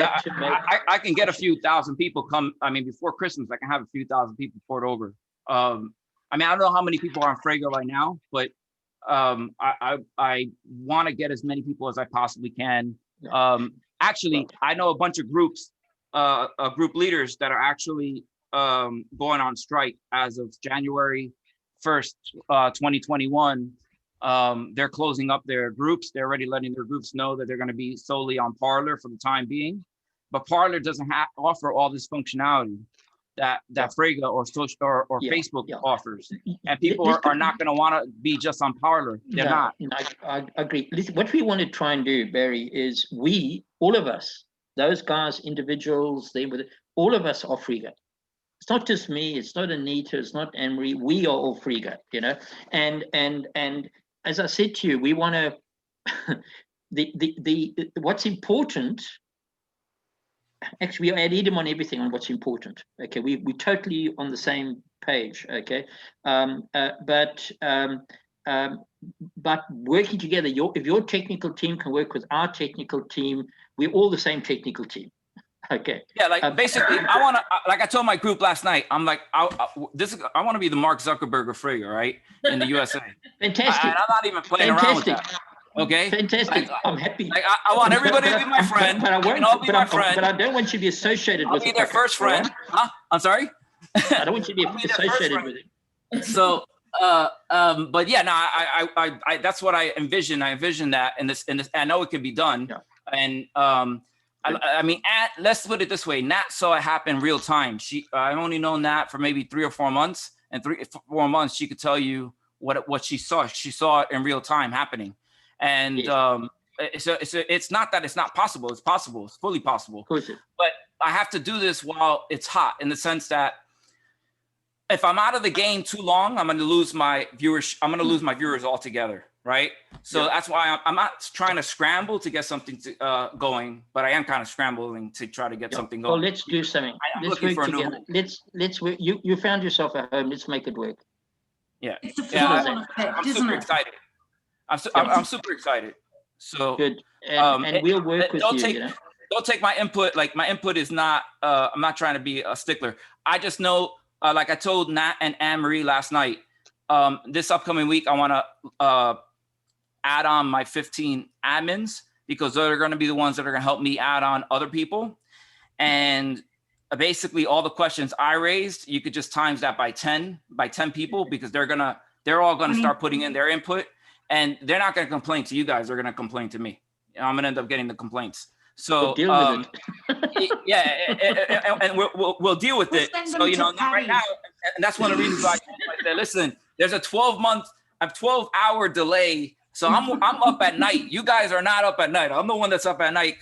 I can get a few thousand people come. I mean, before Christmas, I can have a few thousand people poured over. I mean, I don't know how many people are on Frago right now, but I want to get as many people as I possibly can. Actually, I know a bunch of groups, group leaders that are actually going on strike as of January 1st, 2021. They're closing up their groups. They're already letting their groups know that they're going to be solely on Parler for the time being. But Parler doesn't offer all this functionality that Frago or Facebook offers. And people are not going to want to be just on Parler. They're not. I agree. Listen, what we want to try and do, Barry, is all of us, those guys, individuals, all of us are Friga. It's not just me. It's not Anita. It's not Anne-Marie. We are all Friga, And as I said to you, we want to. What's important. Actually, we added him on everything on what's important. Okay, we totally on the same page. Okay, but working together. If your technical team can work with our technical team, we're all the same technical team. Okay. Yeah, like basically, I want to, like I told my group last night, I'm like, I want to be the Mark Zuckerberg of Frigga, right, in the USA. Fantastic. I'm not even playing around with that. Okay. Fantastic. I'm happy. Like I want everybody to be my friend. But I won't. But I don't want you to be associated with. I'll be their first friend. Huh? I'm sorry. I don't want you to be associated with it. So, but yeah, no, I that's what I envision. I envision that in this. I know it can be done, and I mean, let's put it this way. Nat saw it happen real time. I've only known Nat for maybe 3 or 4 months, and 3 or 4 months she could tell you what she saw. She saw it in real time happening, and it's not that it's not possible. It's possible. It's fully possible. But I have to do this while it's hot, in the sense that if I'm out of the game too long, I'm going to lose my viewers. I'm going to lose my viewers altogether. Right. So that's why I'm not trying to scramble to get something going, but I am kind of scrambling to try to get something going. Well, let's do something. Let's work together. Let's work. You found yourself at home. Let's make it work. Yeah. I'm super excited. I'm super excited. So good. And we'll work with you. Don't take my input. Like, my input is not, I'm not trying to be a stickler. I just know, like I told Nat and Anne-Marie last night, this upcoming week, I want to add on my 15 admins, because they're going to be the ones that are going to help me add on other people. And basically all the questions I raised, you could just times that by 10 people, because they're all going to start putting in their input, and they're not going to complain to you guys. They're going to complain to me. I'm going to end up getting the complaints. So deal with it. Yeah, and we'll deal with it. So, right now, and that's one of the reasons why I said, listen, there's a 12-hour delay. So I'm up at night. You guys are not up at night. I'm the one that's up at night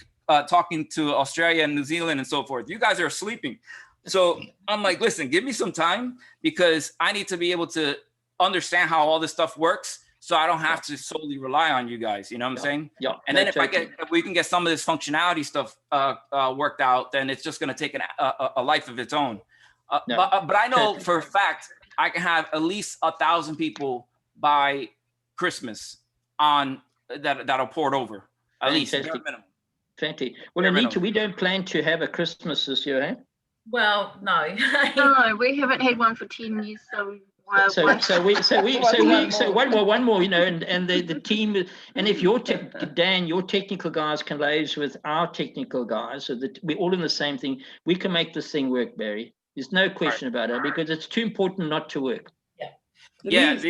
talking to Australia and New Zealand and so forth. You guys are sleeping. So I'm like, listen, give me some time, because I need to be able to understand how all this stuff works, so I don't have to solely rely on you guys. You know what I'm saying? Yeah. And then if we can get some of this functionality stuff worked out, then it's just going to take a life of its own. But I know for a fact, I can have at least 1,000 people by Christmas on that'll port over. At least bare minimum. Fantastic. Well, Anita, we don't plan to have a Christmas this year, eh? Well, no. No, we haven't had one for 10 years, so one more, you know, and the team, and if Dan, your technical guys can liaise with our technical guys, so that we're all in the same thing, we can make this thing work, Barry. There's no question about it, because it's too important not to work. Yeah.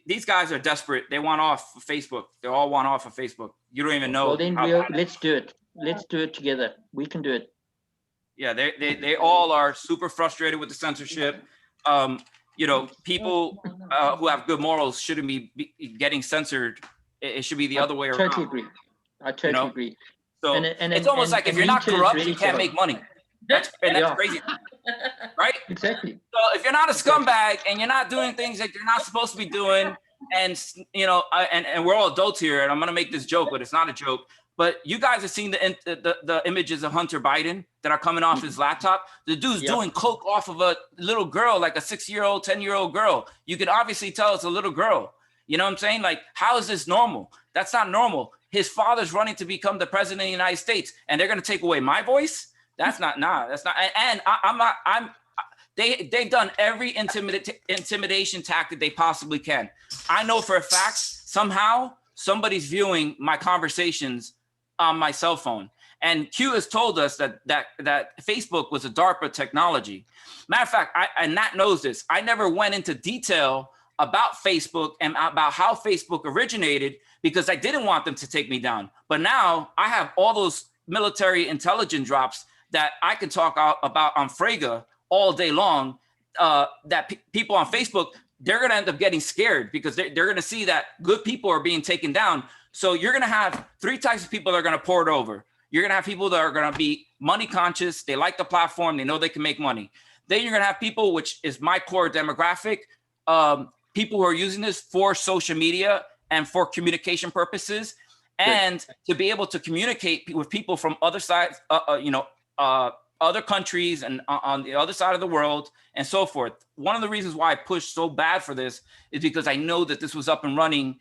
These guys are desperate. They want off of Facebook. They all want off of Facebook. You don't even know. Well, then let's do it. Let's do it together. We can do it. Yeah, they all are super frustrated with the censorship. You know, people who have good morals shouldn't be getting censored. It should be the other way around. I totally agree. So it's almost like if you're not corrupt, you can't make money. That's crazy, right? Exactly. So if you're not a scumbag and you're not doing things that you're not supposed to be doing, and you know, and we're all adults here, and I'm gonna make this joke, but it's not a joke. But you guys have seen the images of Hunter Biden that are coming off his laptop. The dude's doing coke off of a little girl, like a 6-year-old, 10-year-old girl. You can obviously tell it's a little girl. You know what I'm saying? Like, how is this normal? That's not normal. His father's running to become the president of the United States, and they're gonna take away my voice? That's not. And I'm not. They've done every intimidation tactic they possibly can. I know for a fact somehow somebody's viewing my conversations on my cell phone. And Q has told us that Facebook was a DARPA technology. Matter of fact, and Nat knows this. I never went into detail about Facebook and about how Facebook originated because I didn't want them to take me down. But now I have all those military intelligence drops that I can talk about on Frega all day long, that people on Facebook, they're going to end up getting scared because they're going to see that good people are being taken down. So you're going to have 3 types of people that are going to pour it over. You're going to have people that are going to be money conscious. They like the platform. They know they can make money. Then you're going to have people, which is my core demographic, people who are using this for social media and for communication purposes, and to be able to communicate with people from other sides, other countries and on the other side of the world and so forth. One of the reasons why I pushed so bad for this is because I know that this was up and running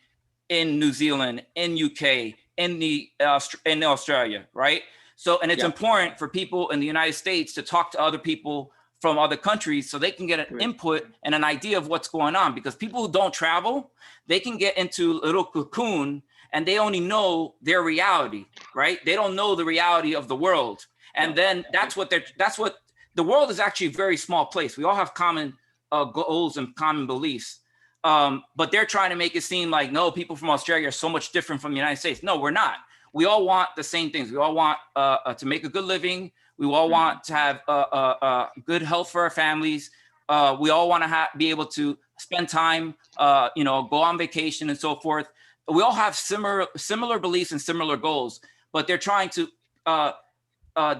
in New Zealand, in UK, in Australia, right? So, and it's important for people in the United States to talk to other people from other countries so they can get an input and an idea of what's going on, because people who don't travel, they can get into a little cocoon and they only know their reality, right? They don't know the reality of the world. And then that's what the world is actually a very small place. We all have common goals and common beliefs. But they're trying to make it seem like, no, people from Australia are so much different from the United States. No, we're not. We all want the same things. We all want to make a good living. We all want to have good health for our families. We all want to be able to spend time, go on vacation and so forth. We all have similar beliefs and similar goals, but they're trying to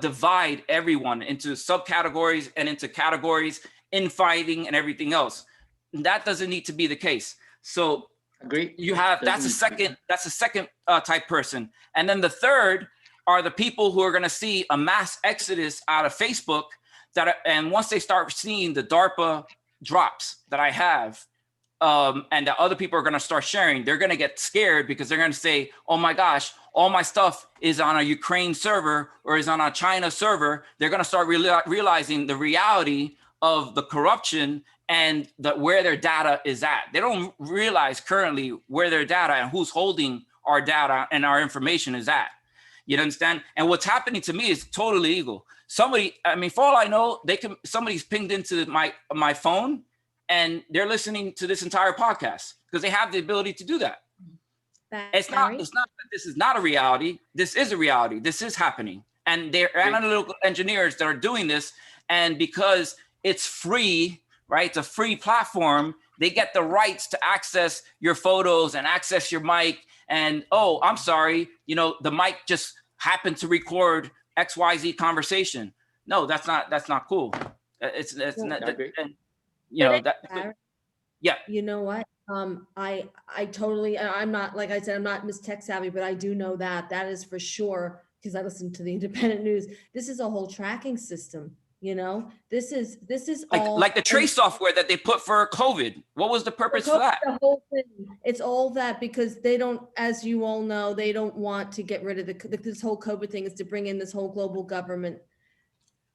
divide everyone into subcategories and into categories, infighting and everything else. That doesn't need to be the case. So agree. You have that's a second type person, and then the third are the people who are going to see a mass exodus out of Facebook. And once they start seeing the DARPA drops that I have, and that other people are going to start sharing, they're going to get scared because they're going to say, "Oh my gosh, all my stuff is on a Ukraine server or is on a China server." They're going to start realizing the reality of the corruption and where their data is at. They don't realize currently where their data and who's holding our data and our information is at. You understand? And what's happening to me is totally illegal. Somebody, for all I know, somebody's pinged into my phone and they're listening to this entire podcast because they have the ability to do that. It's not that this is not a reality. This is a reality. This is happening. And they're analytical engineers that are doing this. And because it's free, right? It's a free platform. They get the rights to access your photos and access your mic. And, oh, I'm sorry, the mic just happened to record XYZ conversation. No, that's not cool. It's not, and, yeah. You know what? I totally, I'm not, like I said, I'm not Miss Tech Savvy, but I do know that is for sure, because I listen to the independent news. This is a whole tracking system You know, this is Like all like the trace software that they put for COVID. What was the purpose for that? The whole thing. It's all that because they don't, as you all know, they don't want to get rid of this whole COVID thing is to bring in this whole global government.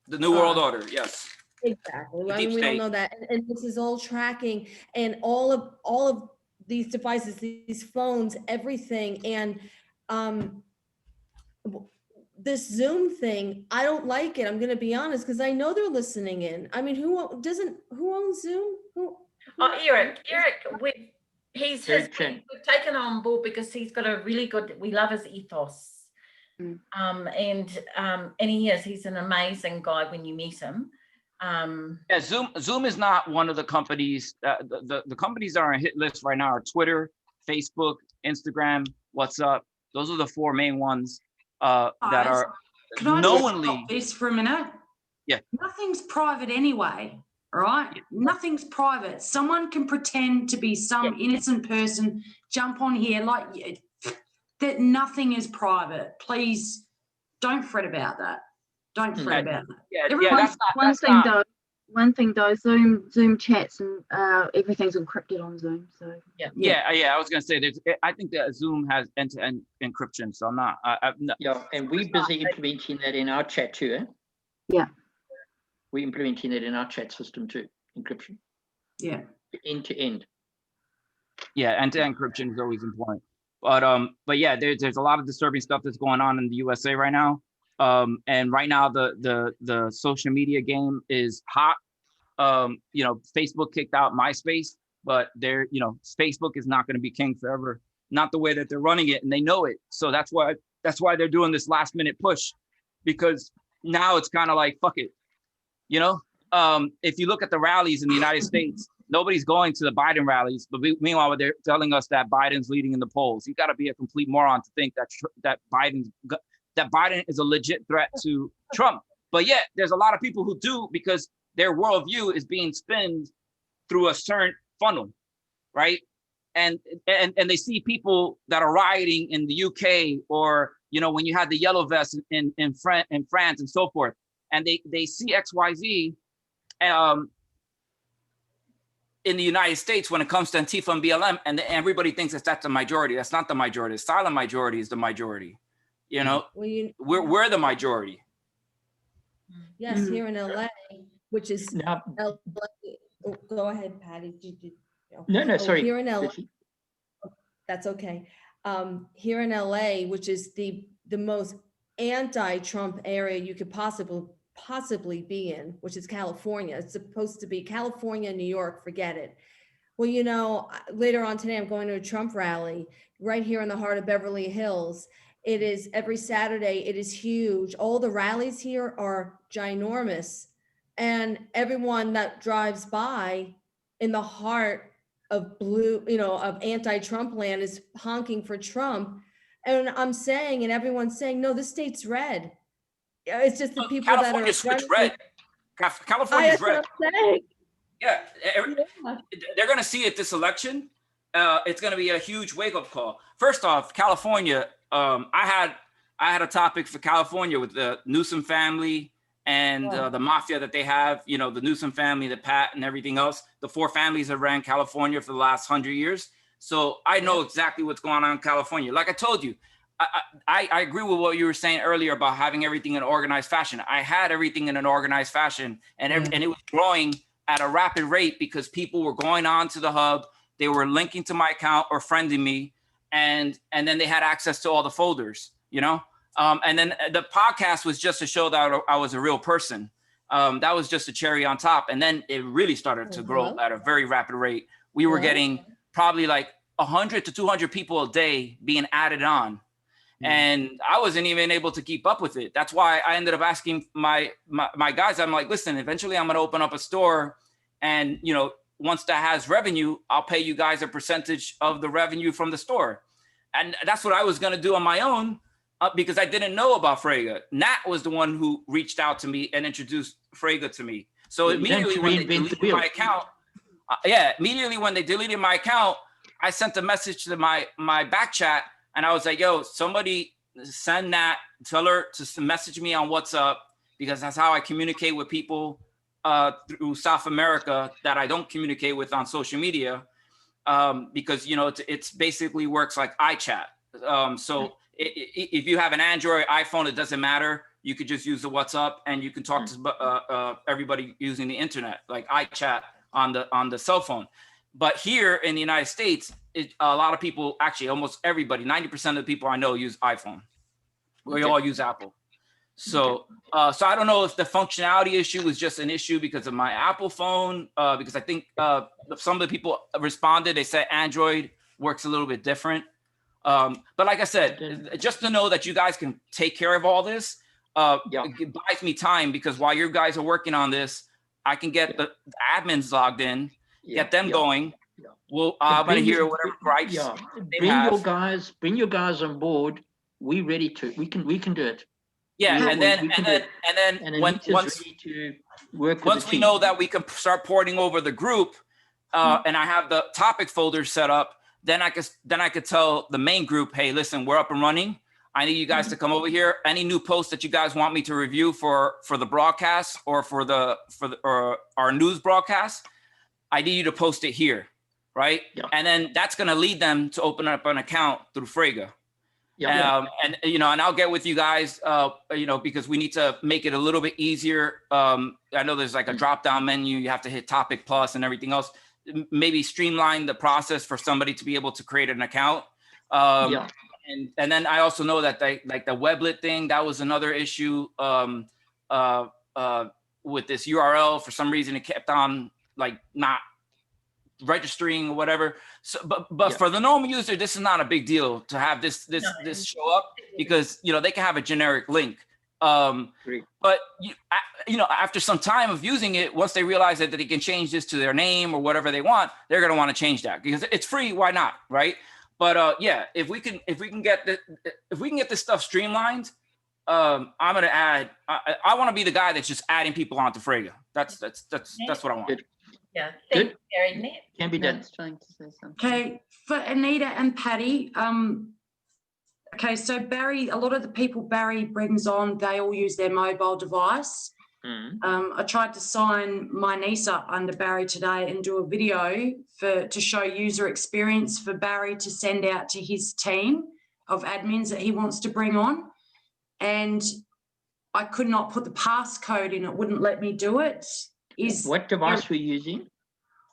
The New World Order, yes. Exactly. The I mean, deep we all state. know that, and this is all tracking, and all of these devices, these phones, everything, and this Zoom thing, I don't like it. I'm going to be honest, because I know they're listening in. I mean, who owns Zoom? Oh, Eric, we've taken on board because he's got a really good, we love his ethos. And he's an amazing guy when you meet him. Yeah, Zoom is not one of the companies. The companies that are on hit list right now are Twitter, Facebook, Instagram, WhatsApp. Those are the four main ones that are knowingly. Can I just stop this for a minute? Yeah. Nothing's private anyway, right? Yeah. Nothing's private. Someone can pretend to be some innocent person, jump on here like that. Nothing is private. Please don't fret about that. Don't fret about that. Yeah, one thing though, Zoom chats and everything's encrypted on Zoom. So yeah. I was gonna say I think that Zoom has end-to-end encryption. So I'm not. And we're busy implementing that in our chat too. Eh? Yeah. We're implementing that in our chat system too. Encryption. Yeah. End to end. Yeah, end-to-end encryption is always important. But yeah, there's a lot of disturbing stuff that's going on in the USA right now. And right now the social media game is hot. Facebook kicked out MySpace, but Facebook is not going to be king forever. Not the way that they're running it, and they know it. So that's why they're doing this last minute push, because now it's kind of like fuck it. If you look at the rallies in the United States, nobody's going to the Biden rallies, but meanwhile they're telling us that Biden's leading in the polls. You got to be a complete moron to think that Biden is a legit threat to Trump. But yet there's a lot of people who do, because their worldview is being spinned through a certain funnel, right? And they see people that are rioting in the UK, or when you had the yellow vests in France and so forth, and they see XYZ in the United States when it comes to Antifa and BLM, and everybody thinks that's the majority. That's not the majority. The silent majority is the majority. We're the majority. Yes, here in LA, which is LA. Oh, go ahead, Patty. No, sorry. Here in LA, that's okay. Here in LA, which is the most anti-Trump area you could possibly be in, which is California. It's supposed to be California, New York, forget it. Well, later on today, I'm going to a Trump rally right here in the heart of Beverly Hills. It is every Saturday. It is huge. All the rallies here are ginormous. And everyone that drives by in the heart of of anti-Trump land is honking for Trump. And I'm saying, and everyone's saying, no, this state's red. It's just the people California that are switched red. California's red. Yeah, they're going to see it this election. It's going to be a huge wake-up call. First off, California. I had a topic for California with the Newsom family and the mafia that they have. The Newsom family, the Pat, and everything else. The four families that ran California for the last 100 years. So I know exactly what's going on in California. Like I told you, I agree with what you were saying earlier about having everything in organized fashion. I had everything in an organized fashion, and it was growing at a rapid rate because people were going on to the hub. They were linking to my account or friending me, and then they had access to all the folders, and then the podcast was just to show that I was a real person. That was just a cherry on top. And then it really started to grow at a very rapid rate. We were getting probably like 100 to 200 people a day being added on. And I wasn't even able to keep up with it. That's why I ended up asking my guys, I'm like, listen, eventually I'm going to open up a store. And, once that has revenue, I'll pay you guys a percentage of the revenue from the store. And that's what I was going to do on my own because I didn't know about Frega. Nat was the one who reached out to me and introduced Frega to me. So immediately when they deleted my account, immediately when they deleted my account, I sent a message to my back chat. And I was like, yo, somebody send Nat, tell her to message me on WhatsApp because that's how I communicate with people through South America that I don't communicate with on social media, because it's basically works like iChat. So if you have an Android, iPhone, it doesn't matter. You could just use the WhatsApp and you can talk to everybody using the internet, like iChat on the cell phone. But here in the United States, a lot of people, actually almost everybody, 90% of the people I know use iPhone. We all use Apple. So so I don't know if the functionality issue was just an issue because of my Apple phone, because I think some of the people responded, they said Android works a little bit different. But like I said, just to know that you guys can take care of all this, it buys me time, because while you guys are working on this, I can get the admins logged in, get them going. Well, I'm going to hear whatever gripes bring your guys on board. We're ready to. We can do it. Yeah, and then once we know that we can start porting over the group, and I have the topic folder set up, then I could tell the main group, hey, listen, we're up and running. I need you guys to come over here. Any new posts that you guys want me to review for the broadcast or for our news broadcast, I need you to post it here, right? Yeah. And then that's going to lead them to open up an account through Frega. Yeah. And I'll get with you guys, because we need to make it a little bit easier. I know there's like a drop-down menu. You have to hit Topic Plus and everything else. Maybe streamline the process for somebody to be able to create an account. And then I also know that the Weblet thing, that was another issue with this URL. For some reason, it kept on like not registering or whatever. So, but for the normal user, this is not a big deal to have this show up, because they can have a generic link. But after some time of using it, once they realize that they can change this to their name or whatever they want, they're going to want to change that because it's free. Why not? Right. But if we can get this stuff streamlined, I'm going to add. I want to be the guy that's just adding people onto Frega. That's what I want. Good. Yeah, thank you, Gary. Matt can be done. Trying to say something. Okay, for Anita and Patty. Okay, so Barry, a lot of the people Barry brings on, they all use their mobile device. I tried to sign my niece up under Barry today and do a video to show user experience for Barry to send out to his team of admins that he wants to bring on. And I could not put the passcode in. It wouldn't let me do it. What device were you using?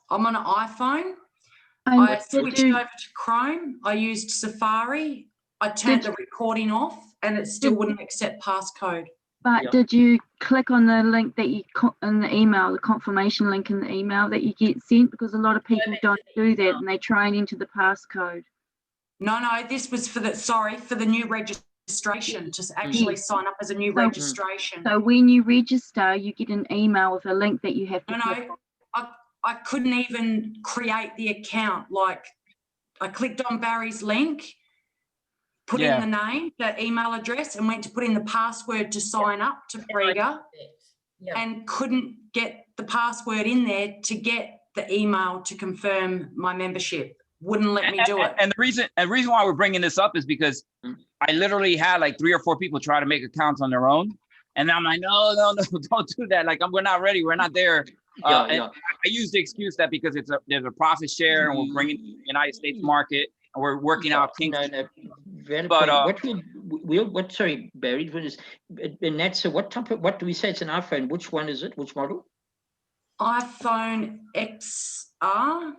I'm on an iPhone. I switched over to Chrome. I used Safari. I turned the recording off and it still wouldn't accept passcode. But did you click on the link that you in the email, the confirmation link in the email that you get sent? Because a lot of people don't do that and they try and enter the passcode. No, this was for the new registration, to actually sign up as a new registration. So when you register, you get an email with a link that you have to click on. I couldn't even create the account. Like, I clicked on Barry's link, put in the name, the email address, and went to put in the password to sign up to Frega, and couldn't get the password in there to get the email to confirm my membership. Wouldn't let me do it. And the reason why we're bringing this up is because I literally had like 3 or 4 people try to make accounts on their own, and I'm like, no, don't do that. Like, we're not ready. We're not there. I use the excuse that because there's a profit share and we're bringing the United States market and we're working out kinks. Sorry, Barry, and that's what do we say? It's an iPhone. Which one is it? Which model? iPhone XR. I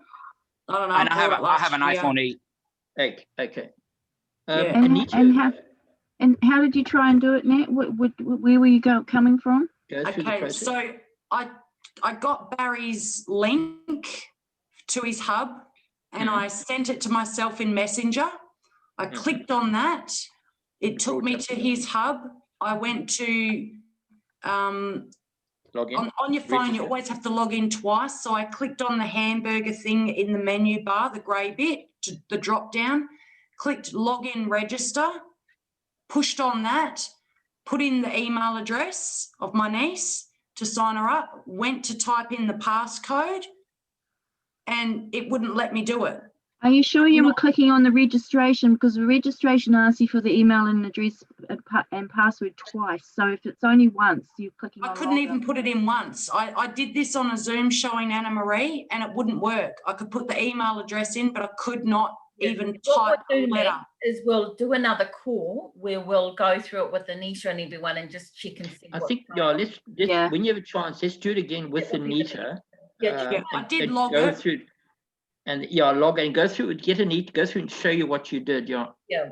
don't know. And I have an iPhone 8. Okay. And how did you try and do it, Nat? Where were you coming from? Okay, so I got Barry's link to his hub and I sent it to myself in Messenger. I clicked on that. It took me to his hub. I went to log in. On your phone, you always have to log in twice. So I clicked on the hamburger thing in the menu bar, the grey bit, the drop down, clicked login register, pushed on that, put in the email address of my niece to sign her up, went to type in the passcode, and it wouldn't let me do it. Are you sure you were clicking on the registration? Because the registration asks you for the email and address and password twice. So if it's only once, you're clicking on. I couldn't even put it in once. I did this on a Zoom showing Anna Marie and it wouldn't work. I could put the email address in, but I could not even type a letter. Is we'll do another call where we'll go through it with Anita and everyone and just check and see. I think, let's when you have a chance, let's do it again with Anita. I did log go it. through. And log and go through it, go through and show you what you did.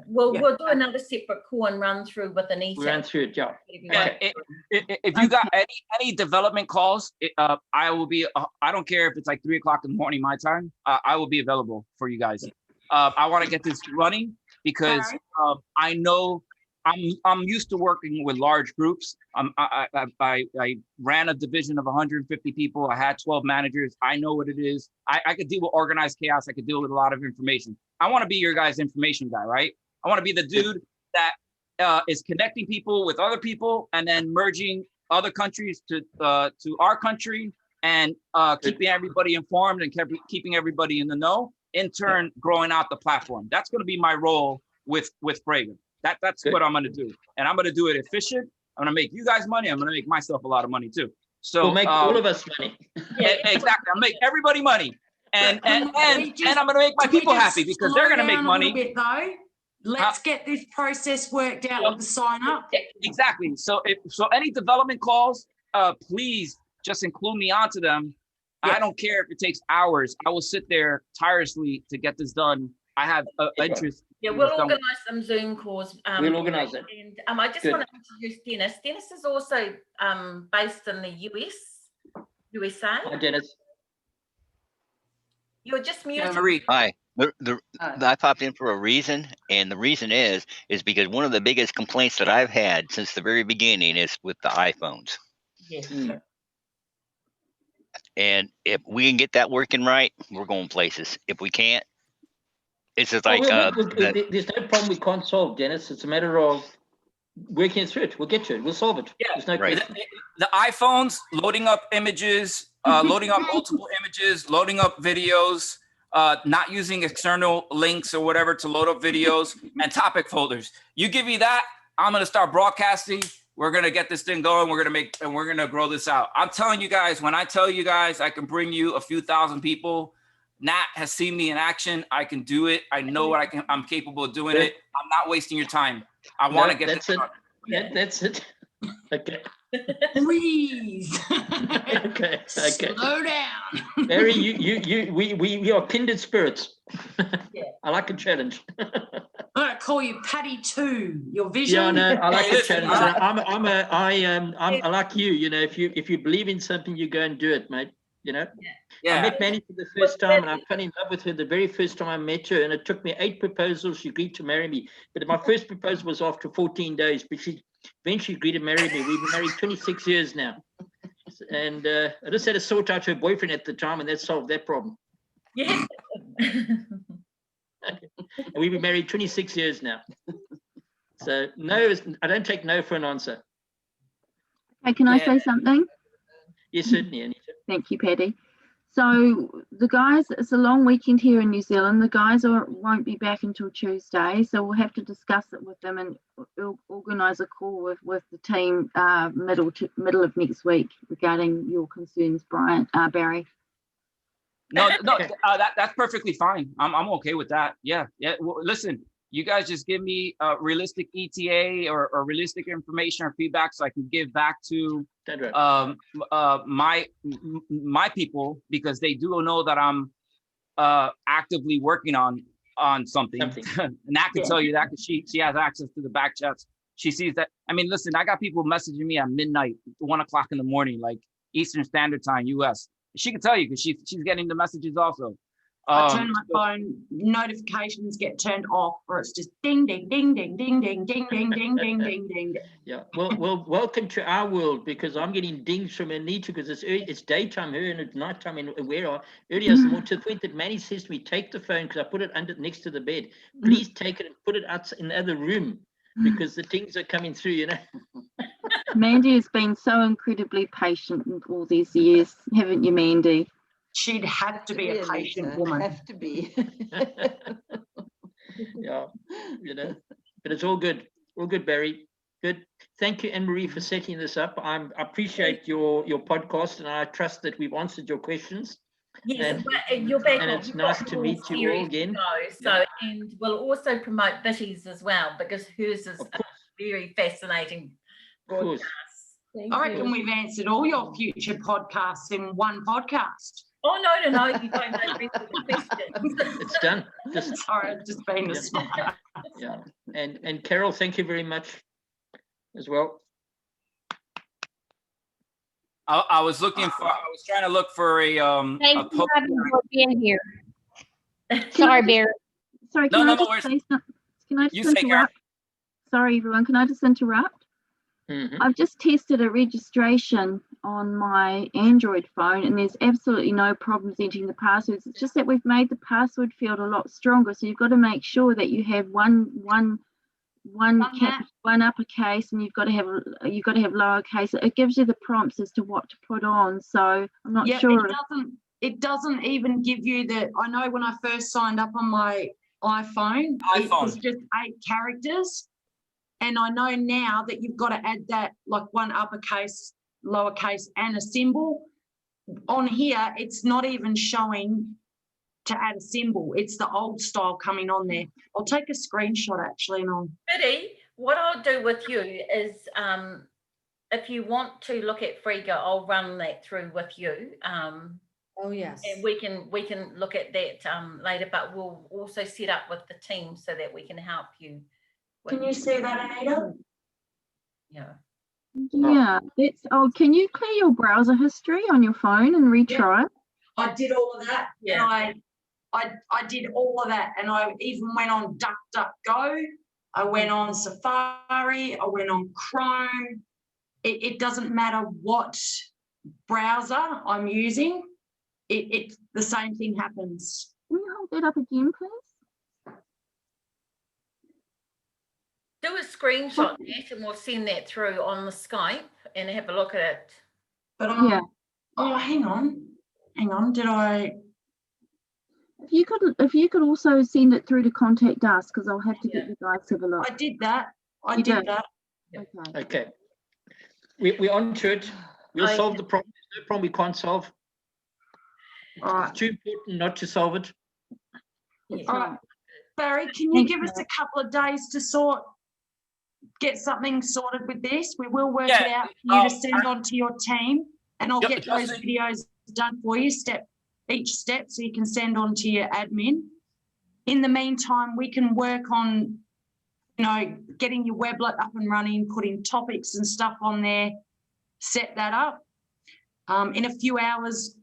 We'll do another separate call and run through with Anita. We'll run through it. Okay. If you got any development calls, I will be. I don't care if it's like 3 o'clock in the morning my time. I will be available for you guys. I want to get this running because I know I'm used to working with large groups. I ran a division of 150 people. I had 12 managers. I know what it is. I could deal with organized chaos. I could deal with a lot of information. I want to be your guys' information guy, right? I want to be the dude that is connecting people with other people and then merging other countries to our country and keeping everybody informed and keeping everybody in the know. In turn, growing out the platform. That's going to be my role with Frega. That's what I'm going to do. And I'm going to do it efficient. I'm going to make you guys money. I'm going to make myself a lot of money too. So we'll make all of us money. Exactly. I'll make everybody money. And I'm going to make my people happy because they're going to make money. Bit, though. Let's get this process worked out with the sign up. Exactly. So any development calls, please just include me onto them. I don't care if it takes hours. I will sit there tirelessly to get this done. I have interest. Yeah, we'll organise some Zoom calls. We'll organise it. And I just want to introduce Dennis. Dennis is also based in the USA. Hi, Dennis. You're just muted. Marie. Hi. I popped in for a reason, and the reason is because one of the biggest complaints that I've had since the very beginning is with the iPhones. Yes. And if we can get that working right, we're going places. If we can't, it's just like there's no problem we can't solve, Dennis. It's a matter of working through it. We'll get to it. We'll solve it. Yeah, there's no question. The iPhones loading up images, loading up multiple images, loading up videos, not using external links or whatever to load up videos, and topic folders. You give me that, I'm gonna start broadcasting. We're gonna get this thing going. We're gonna grow this out. I'm telling you guys, when I tell you guys I can bring you a few thousand people, Nat has seen me in action. I can do it. I know what I'm capable of doing it. I'm not wasting your time. I want to get this done. That's it. Okay. Please. Okay. Slow down. Barry, we are kindred spirits. Yeah. I like a challenge. I'm gonna call you Patty 2. Your vision. Yeah, no, I like a challenge. I like you. You know, if you believe in something, you go and do it, mate. You know. Yeah. I met Manny for the first time, and I fell in love with her the very first time I met her. And it took me 8 proposals. She agreed to marry me. But my first proposal was after 14 days. But she eventually agreed to marry me. We've been married 26 years now. And I just had to sort out her boyfriend at the time, and that solved that problem. Yeah. And we've been married 26 years now. So no, I don't take no for an answer. Hey, can I say something? Yes, certainly, Anita. Thank you, Paddy. So the guys, it's a long weekend here in New Zealand. The guys won't be back until Tuesday, so we'll have to discuss it with them and organise a call with the team middle of next week regarding your concerns, Barry. No, that's perfectly fine. I'm okay with that. Yeah. Well, listen, you guys just give me realistic ETA or realistic information or feedback so I can give back to my people, because they do know that I'm actively working on something. And Nat can tell you that because she has access to the back chats. She sees that. I mean, listen, I got people messaging me at midnight, 1 o'clock in the morning, like Eastern Standard Time, US. She can tell you because she's getting the messages also. I turn my phone, notifications get turned off, or it's just ding, ding, ding, ding, ding, ding, ding, ding, ding, ding, ding, ding. Yeah. Well, welcome to our world, because I'm getting dings from Anita because it's daytime here and it's nighttime and earlier more to the point that Manny says to me, take the phone, because I put it next to the bed. Please take it and put it out in the other room because the things are coming through, you know. Mandy has been so incredibly patient in all these years, haven't you, Mandy? she'd have to be a Really, patient so woman. have to be. Yeah, but it's all good. All good, Barry. Good. Thank you, Anne-Marie, for setting this up. I appreciate your podcast, and I trust that we've answered your questions. Yes, and you're back. And on. it's We've nice got to more meet you all series again. to go, so, and we'll also promote Bitty's as well, because hers is a very fascinating broadcast. Thank I reckon you. we've answered all your future podcasts in one podcast. Oh, no, you don't know the questions. It's done. Sorry, I've just been a smart. Yeah. And Carol, thank you very much as well. I was trying to look for a Thank you for being here. Sorry, Bear. Sorry, No, can no, I no just worries. say something? Can I You just say, Karen. interrupt? Sorry, everyone. Can I just interrupt? I've just tested a registration on my Android phone, and there's absolutely no problems entering the passwords. It's just that we've made the password field a lot stronger. So you've got to make sure that you have one uppercase, and you've got to have lowercase. It gives you the prompts as to what to put on. So I'm not sure. It doesn't even give you I know when I first signed up on my iPhone, it was just 8 characters. And I know now that you've got to add that, like one uppercase, lowercase, and a symbol. On here, it's not even showing to add a symbol. It's the old style coming on there. I'll take a screenshot actually. Bitty, what I'll do with you is, if you want to look at Frigga, I'll run that through with you. Oh, yes. And we can look at that later, but we'll also set up with the team so that we can help you. Can you see that, Anita? Yeah. Yeah, can you clear your browser history on your phone and retry it? I did all of that. Yeah. And I did all of that, and I even went on DuckDuckGo. I went on Safari. I went on Chrome. It doesn't matter what browser I'm using. It the same thing happens. Can you hold that up again, please? Do a screenshot that, and we'll send that through on the Skype and have a look at it. But oh, hang on. Did I? If you could also send it through to contact us, because I'll have to get you guys to have a look. I did that. Okay. We're on to it. We'll solve the problem. There's no problem we can't solve. All right. It's too important not to solve it. Yes. All right. Barry, can you give us a couple of days to get something sorted with this? We will work it out for you to send on to your team, and I'll get those videos done for you, each step, so you can send on to your admin. In the meantime, we can work on, getting your weblet up and running, putting topics and stuff on there, set that up. In a few hours,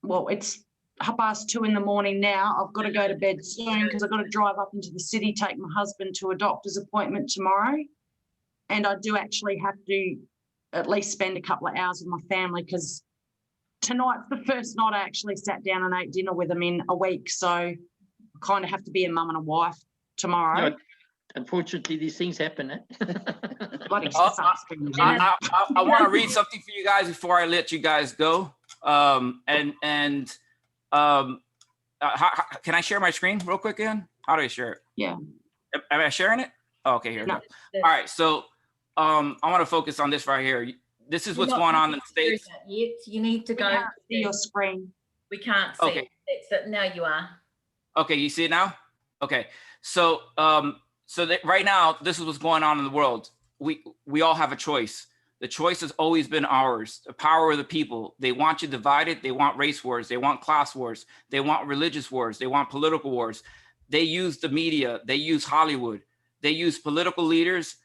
well, it's 2:30 in the morning now. I've got to go to bed soon because I've got to drive up into the city, take my husband to a doctor's appointment tomorrow. And I do actually have to at least spend a couple of hours with my family, because tonight's the first night I actually sat down and ate dinner with them in a week. So I kind of have to be a mum and a wife tomorrow. No, unfortunately, these things happen. Bloody I want to read something for you guys before I let you guys go. Can I share my screen real quick again? How do I share it? Yeah. Am I sharing it? Oh, okay, here we go. All right, so I want to focus on this right here. This is what's going on in the States. You need to go. We can't see your screen. We can't see. Okay. That's it. Now you are. Okay, you see it now? Okay, so that right now, this is what's going on in the world. We all have a choice. The choice has always been ours. The power of the people. They want you divided. They want race wars. They want class wars. They want religious wars. They want political wars. They use the media. They use Hollywood. They use political leaders.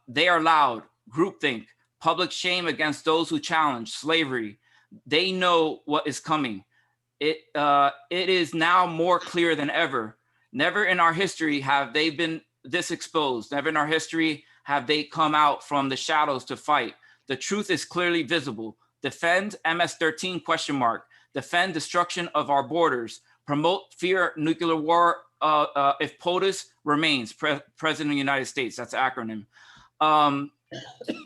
They are loud. Groupthink. Public shame against those who challenge slavery. They know what is coming. It is now more clear than ever. Never in our history have they been this exposed. Never in our history have they come out from the shadows to fight. The truth is clearly visible. Defend MS-13 ? Defend destruction of our borders. Promote fear nuclear war if POTUS remains President of the United States. That's the acronym.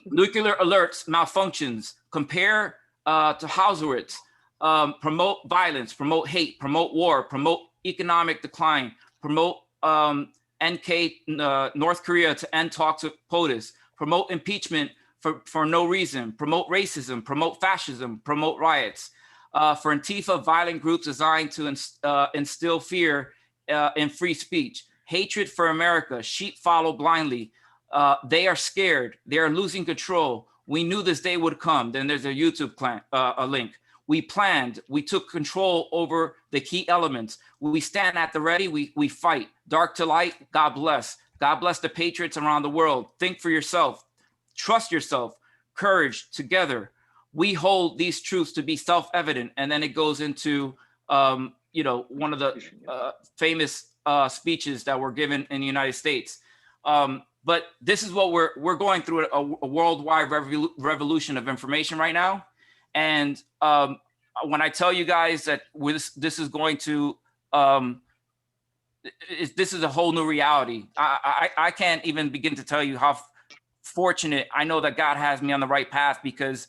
Nuclear alerts, malfunctions. Compare to Hausowitz. promote violence, promote hate, promote war, promote economic decline, promote North Korea to end talks with POTUS, promote impeachment for no reason, promote racism, promote fascism, promote riots. For Antifa, violent groups designed to instill fear in free speech. Hatred for America, sheep follow blindly. They are scared. They are losing control. We knew this day would come. Then there's a YouTube a link. We planned. We took control over the key elements. We stand at the ready. We fight. Dark to light. God bless. God bless the patriots around the world. Think for yourself. Trust yourself. Courage. Together. We hold these truths to be self-evident. And then it goes into, one of the famous speeches that were given in the United States. But this is what we're going through a worldwide revolution of information right now. And when I tell you guys that this is going to, this is a whole new reality. I can't even begin to tell you how fortunate I know that God has me on the right path, because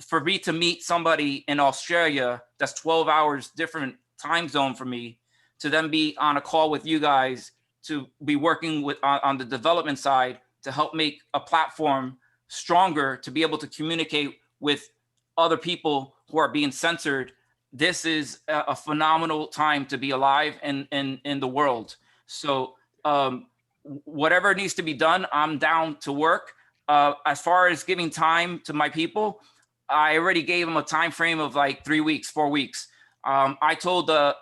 for me to meet somebody in Australia that's 12 hours different time zone for me, to then be on a call with you guys, to be working with on the development side to help make a platform stronger, to be able to communicate with other people who are being censored. This is a phenomenal time to be alive in the world. So whatever needs to be done, I'm down to work. As far as giving time to my people, I already gave them a time frame of like 3 weeks, 4 weeks. I told the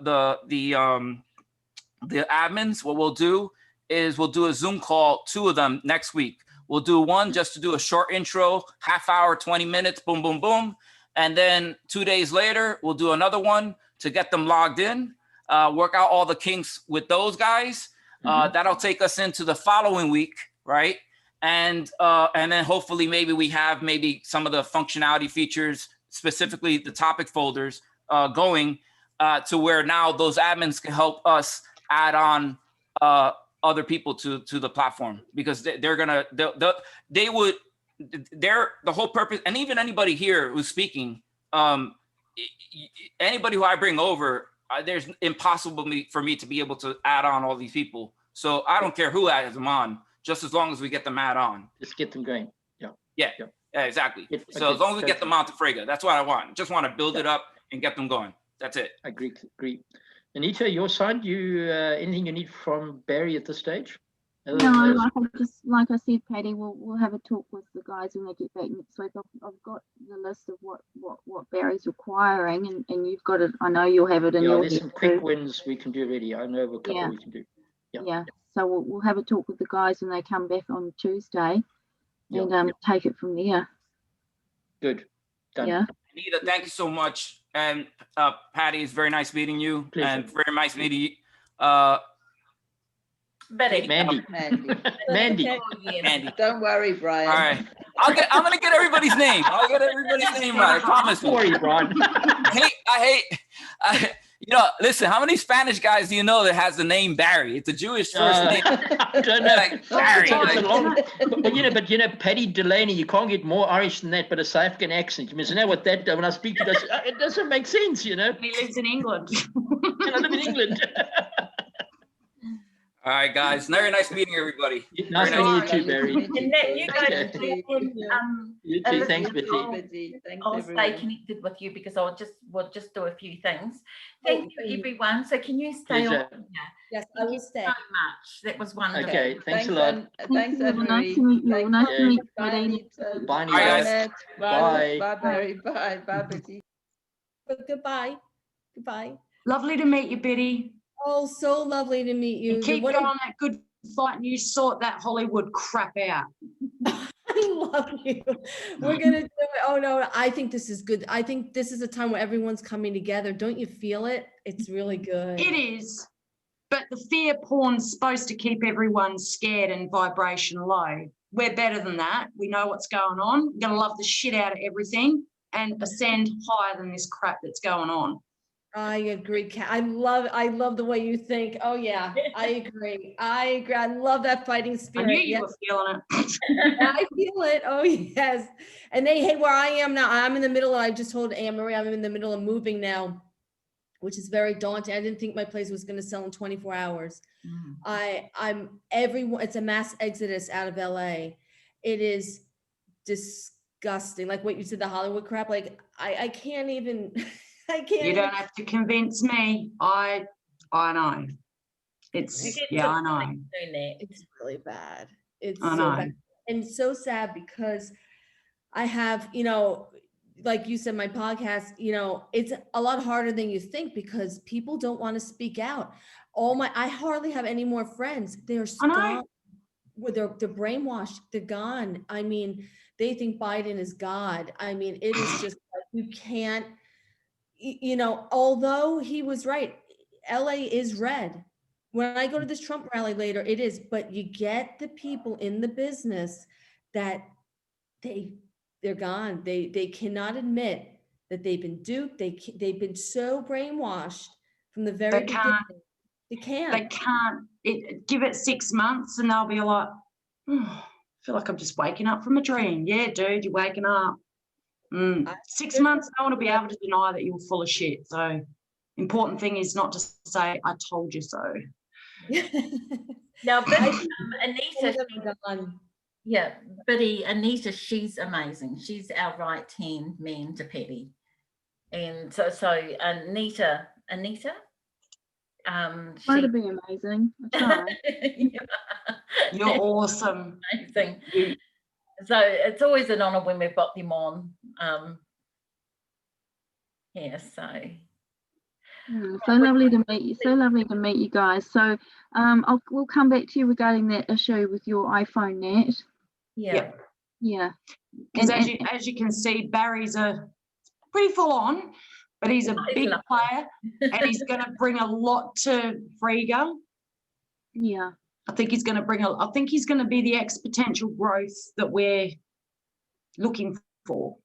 admins, what we'll do is we'll do a Zoom call, 2 of them next week. We'll do one just to do a short intro, half hour, 20 minutes, boom, boom, boom. And then 2 days later, we'll do another one to get them logged in, work out all the kinks with those guys. That'll take us into the following week, right? And then hopefully maybe we have some of the functionality features, specifically the topic folders, going to where now those admins can help us add on other people to the platform, because the whole purpose, and even anybody here who's speaking, anybody who I bring over, there's impossible for me to be able to add on all these people. So I don't care who adds them on, just as long as we get them add on. Just get them going. Yeah, exactly. So as long as we get them on to Frege, that's what I want. Just want to build it up and get them going. That's it. Agree. Anita, your side, anything you need from Barry at this stage? No, like I said, Patty, we'll have a talk with the guys when they get back next week. I've got the list of what Barry's requiring, and you've got it. I know you'll have it in your. There's some quick wins we can do already. I know of a couple we can do. Yeah. So we'll have a talk with the guys when they come back on Tuesday, and take it from there. Good. Done. Yeah. Anita, thank you so much. And Patty, it's very nice meeting you. Pleasure. And very nice meeting you. Mandy. Mandy. Don't worry, Brian. All right. I'm gonna get everybody's name. I'll get everybody's name right. I promise you. Sorry, Brian. I hate. Listen, how many Spanish guys do you know that has the name Barry? It's a Jewish first name. I don't know. Like Barry. But Paddy Delaney, you can't get more Irish than that, but a South African accent. You know what that, when I speak to us, it doesn't make sense, He lives in England. I live in England. All right, guys. Very nice meeting everybody. Nice meeting you too, Barry. You guys, you too. Thanks, Betty. I'll stay connected with you because we'll just do a few things. Thank you, everyone. So can you stay on? Yes, I will stay. So much. That was wonderful. Okay, thanks a lot. Thanks, Anne-Marie. Nice to meet you. Nice to meet you. Bye, guys. Bye, Barry. Bye, Betty. Goodbye. Lovely to meet you, Betty. Oh, so lovely to meet you. And keep going on that good fight, and you sort that Hollywood crap out. I love you. We're gonna do it. Oh no, I think this is good. I think this is a time where everyone's coming together. Don't you feel it? It's really good. It is, but the fear porn's supposed to keep everyone scared and vibration low. We're better than that. We know what's going on. We're gonna love the shit out of everything and ascend higher than this crap that's going on. I agree, Kat. I love the way you think. Oh yeah, I agree. I love that fighting I spirit. knew you Yes. were feeling it. I feel it. Oh yes. And they hate where I am now. I'm in the middle. I just told Anne Marie I'm in the middle of moving now, which is very daunting. I didn't think my place was going to sell in 24 hours. It's a mass exodus out of LA. It is disgusting. Like what you said, the Hollywood crap. Like I can't even. I can't. You don't have to convince me. I know. It's I know. It's really bad. It's I so know. bad and so sad because I have, like you said, my podcast, it's a lot harder than you think because people don't want to speak out. I hardly have any more friends. They're gone. They're brainwashed. They're gone. I mean, they think Biden is God. I mean, it is just like you can't. Although he was right, LA is red. When I go to this Trump rally later, it is, but you get the people in the business that they're gone. They cannot admit that they've been duped. They've been so brainwashed from the very beginning. They can't. Give it 6 months and they'll be like, I feel like I'm just waking up from a dream. Yeah, dude, you're waking up. 6 months, no one will be able to deny that you're full of shit. So important thing is not to say, I told you so. Now, Biddy, Anita, Biddy, Anita, she's amazing. She's our right-hand man to Patty. And so Anita, try to be amazing. I try. You're awesome. Amazing. So it's always an honor when we've got them on. So lovely to meet you. So lovely to meet you guys. So we'll come back to you regarding that issue with your iPhone net. Yeah. Because as you can see, Barry's a pretty full on, but he's a big player and he's going to bring a lot to Frigga. Yeah. I think he's going to be the exponential growth that we're looking for.